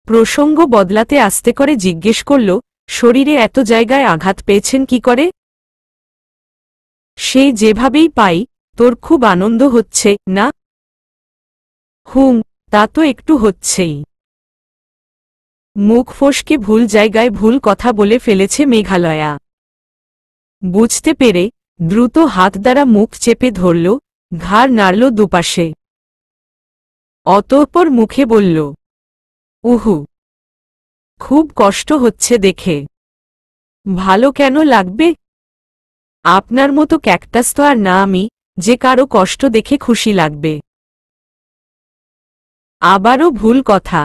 প্রসঙ্গ বদলাতে আস্তে করে জিজ্ঞেস করল, শরীরে এত জায়গায় আঘাত পেয়েছেন কি করে? সে যেভাবেই পাই, তোর খুব আনন্দ হচ্ছে না? হুম, তা তো একটু হচ্ছেই। মুখ ফসকে ভুল জায়গায় ভুল কথা বলে ফেলেছে মেঘালয়া। বুঝতে পেরে দ্রুত হাত দ্বারা মুখ চেপে ধরল, ঘাড় নাড়ল দুপাশে। অতঃপর মুখে বলল, উহু, খুব কষ্ট হচ্ছে দেখে। ভালো কেন লাগবে? আপনার মতো ক্যাকটাস তো আর না আমি, যে কারো কষ্ট দেখে খুশি লাগবে। আবারও ভুল কথা।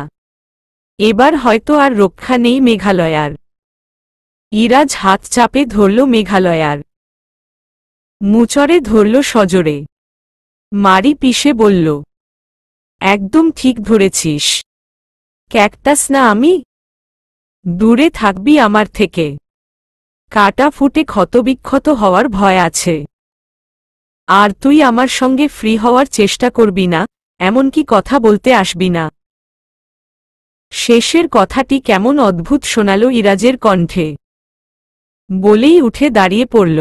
এবার হয়তো আর রক্ষা নেই মেঘালয়ার। ইরাজ হাত চাপে ধরল মেঘালয়ার। মুচড়ে ধরল সজোরে। মারি পিষে বলল, একদম ঠিক ধরেছিস। ক্যাকটাস না আমি? দূরে থাকবি আমার থেকে। কাটা ফুটে ক্ষতবিক্ষত হওয়ার ভয় আছে। আর তুই আমার সঙ্গে ফ্রি হওয়ার চেষ্টা করবি না, এমনকি কথা বলতে আসবি না। শেষের কথাটি কেমন অদ্ভুত শোনাল ইরাজের কণ্ঠে। বলেই উঠে দাঁড়িয়ে পড়ল।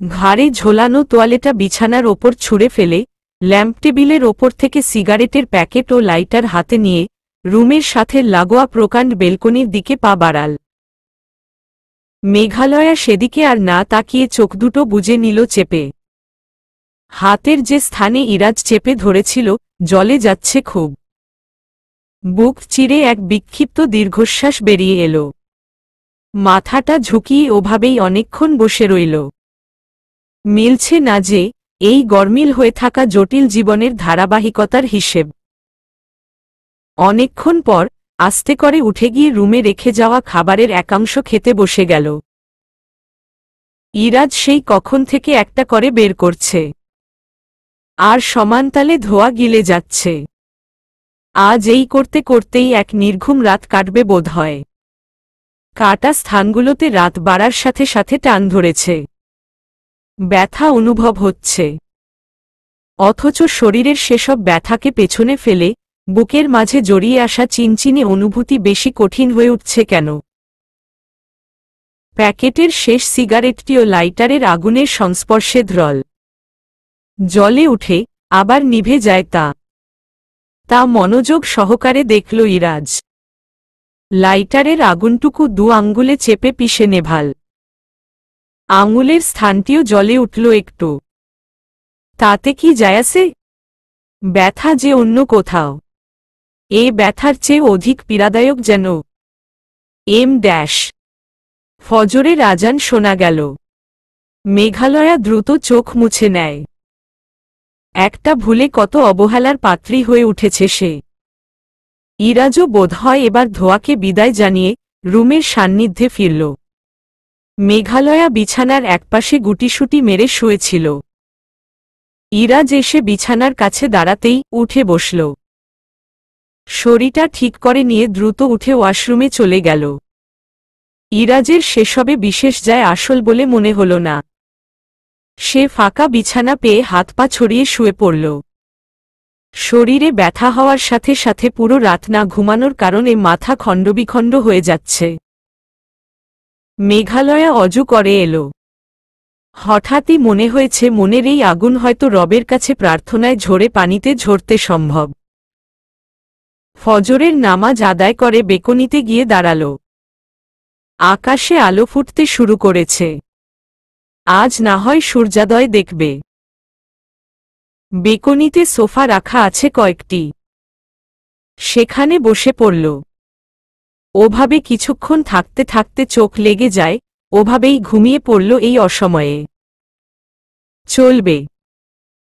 ঘাড়ে ঝোলানো তোয়ালেটা বিছানার ওপর ছুঁড়ে ফেলে ল্যাম্প টেবিলের ওপর থেকে সিগারেটের প্যাকেট ও লাইটার হাতে নিয়ে রুমের সাথে লাগোয়া প্রকাণ্ড বেলকনির দিকে পা বাড়াল। মেঘালয়া সেদিকে আর না তাকিয়ে চোখ দুটো বুজে নিল চেপে। হাতের যে স্থানে ইরাজ চেপে ধরেছিল জলে যাচ্ছে খুব। বুক চিরে এক বিক্ষিপ্ত দীর্ঘশ্বাস বেরিয়ে এলো। মাথাটা ঝুঁকিয়ে ওভাবেই অনেকক্ষণ বসে রইল। মিলছে না যে এই গরমিল হয়ে থাকা জটিল জীবনের ধারাবাহিকতার হিসেব। অনেকক্ষণ পর আস্তে করে উঠে গিয়ে রুমে রেখে যাওয়া খাবারের একাংশ খেতে বসে গেল। ইরাজ সেই কখন থেকে একটা করে বের করছে, আর সমানতালে ধোয়া গিলে যাচ্ছে। আজ এই করতে করতেই এক নির্ঘুম রাত কাটবে বোধহয়। কাটা স্থানগুলোতে রাত বাড়ার সাথে সাথে টান ধরেছে। ব্যথা অনুভব হচ্ছে। অথচ শরীরের সেসব ব্যথাকে পেছনে ফেলে বুকের মাঝে জড়িয়ে আসা চিনচিনে অনুভূতি বেশি কঠিন হয়ে উঠছে কেন? প্যাকেটের শেষ সিগারেটটিও লাইটারের আগুনের সংস্পর্শে ধ্রল। জ্বলে উঠে আবার নিভে যায় তা মনোযোগ সহকারে দেখল ইরাজ। লাইটারের আগুনটুকু দু আঙ্গুলে চেপে পিষে নেভাল। আঙুলের স্থানটিও জ্বলে উঠল একটু। তাতে কি যায় আসে? ব্যথা যে অন্য কোথাও। এ ব্যথার চেয়ে অধিক পীড়াদায়ক যেন। ফজরের আজান শোনা গেল। মেঘালয়া দ্রুত চোখ মুছে নেয়। একটা ভুলে কত অবহেলার পাত্রী হয়ে উঠেছে সে। ইরাজও বোধহয় এবার ধোয়াকে বিদায় জানিয়ে রুমের সান্নিধ্যে ফিরল। মেঘালয়া বিছানার একপাশে গুটিসুটি মেরে শুয়েছিল। ইরাজ এসে বিছানার কাছে দাঁড়াতেই উঠে বসল। শরীরটা ঠিক করে নিয়ে দ্রুত উঠে ওয়াশরুমে চলে গেল। ইরাজের সেসবে বিশেষ যায় আসল বলে মনে হল না। সে ফাঁকা বিছানা পেয়ে হাত পা ছড়িয়ে শুয়ে পড়ল। শরীরে ব্যথা হওয়ার সাথে সাথে পুরো রাত না ঘুমানোর কারণে মাথা খণ্ডবিখণ্ড হয়ে যাচ্ছে। মেঘালয়া অজু করে এলো। হঠাৎই মনে হয়েছে মনের এই আগুন হয়তো রবের কাছে প্রার্থনায় ঝরে পানিতে ঝরতে সম্ভব। ফজরের নামাজ আদায় করে বেকনিতে গিয়ে দাঁড়াল। আকাশে আলো ফুটতে শুরু করেছে। আজ না হয় সূর্যোদয় দেখবে। বেকনিতে সোফা রাখা আছে কয়েকটি। সেখানে বসে পড়ল। ওভাবে কিছুক্ষণ থাকতে থাকতে চোখ লেগে যায়, ওভাবেই ঘুমিয়ে পড়ল এই অসময়ে। চলবে।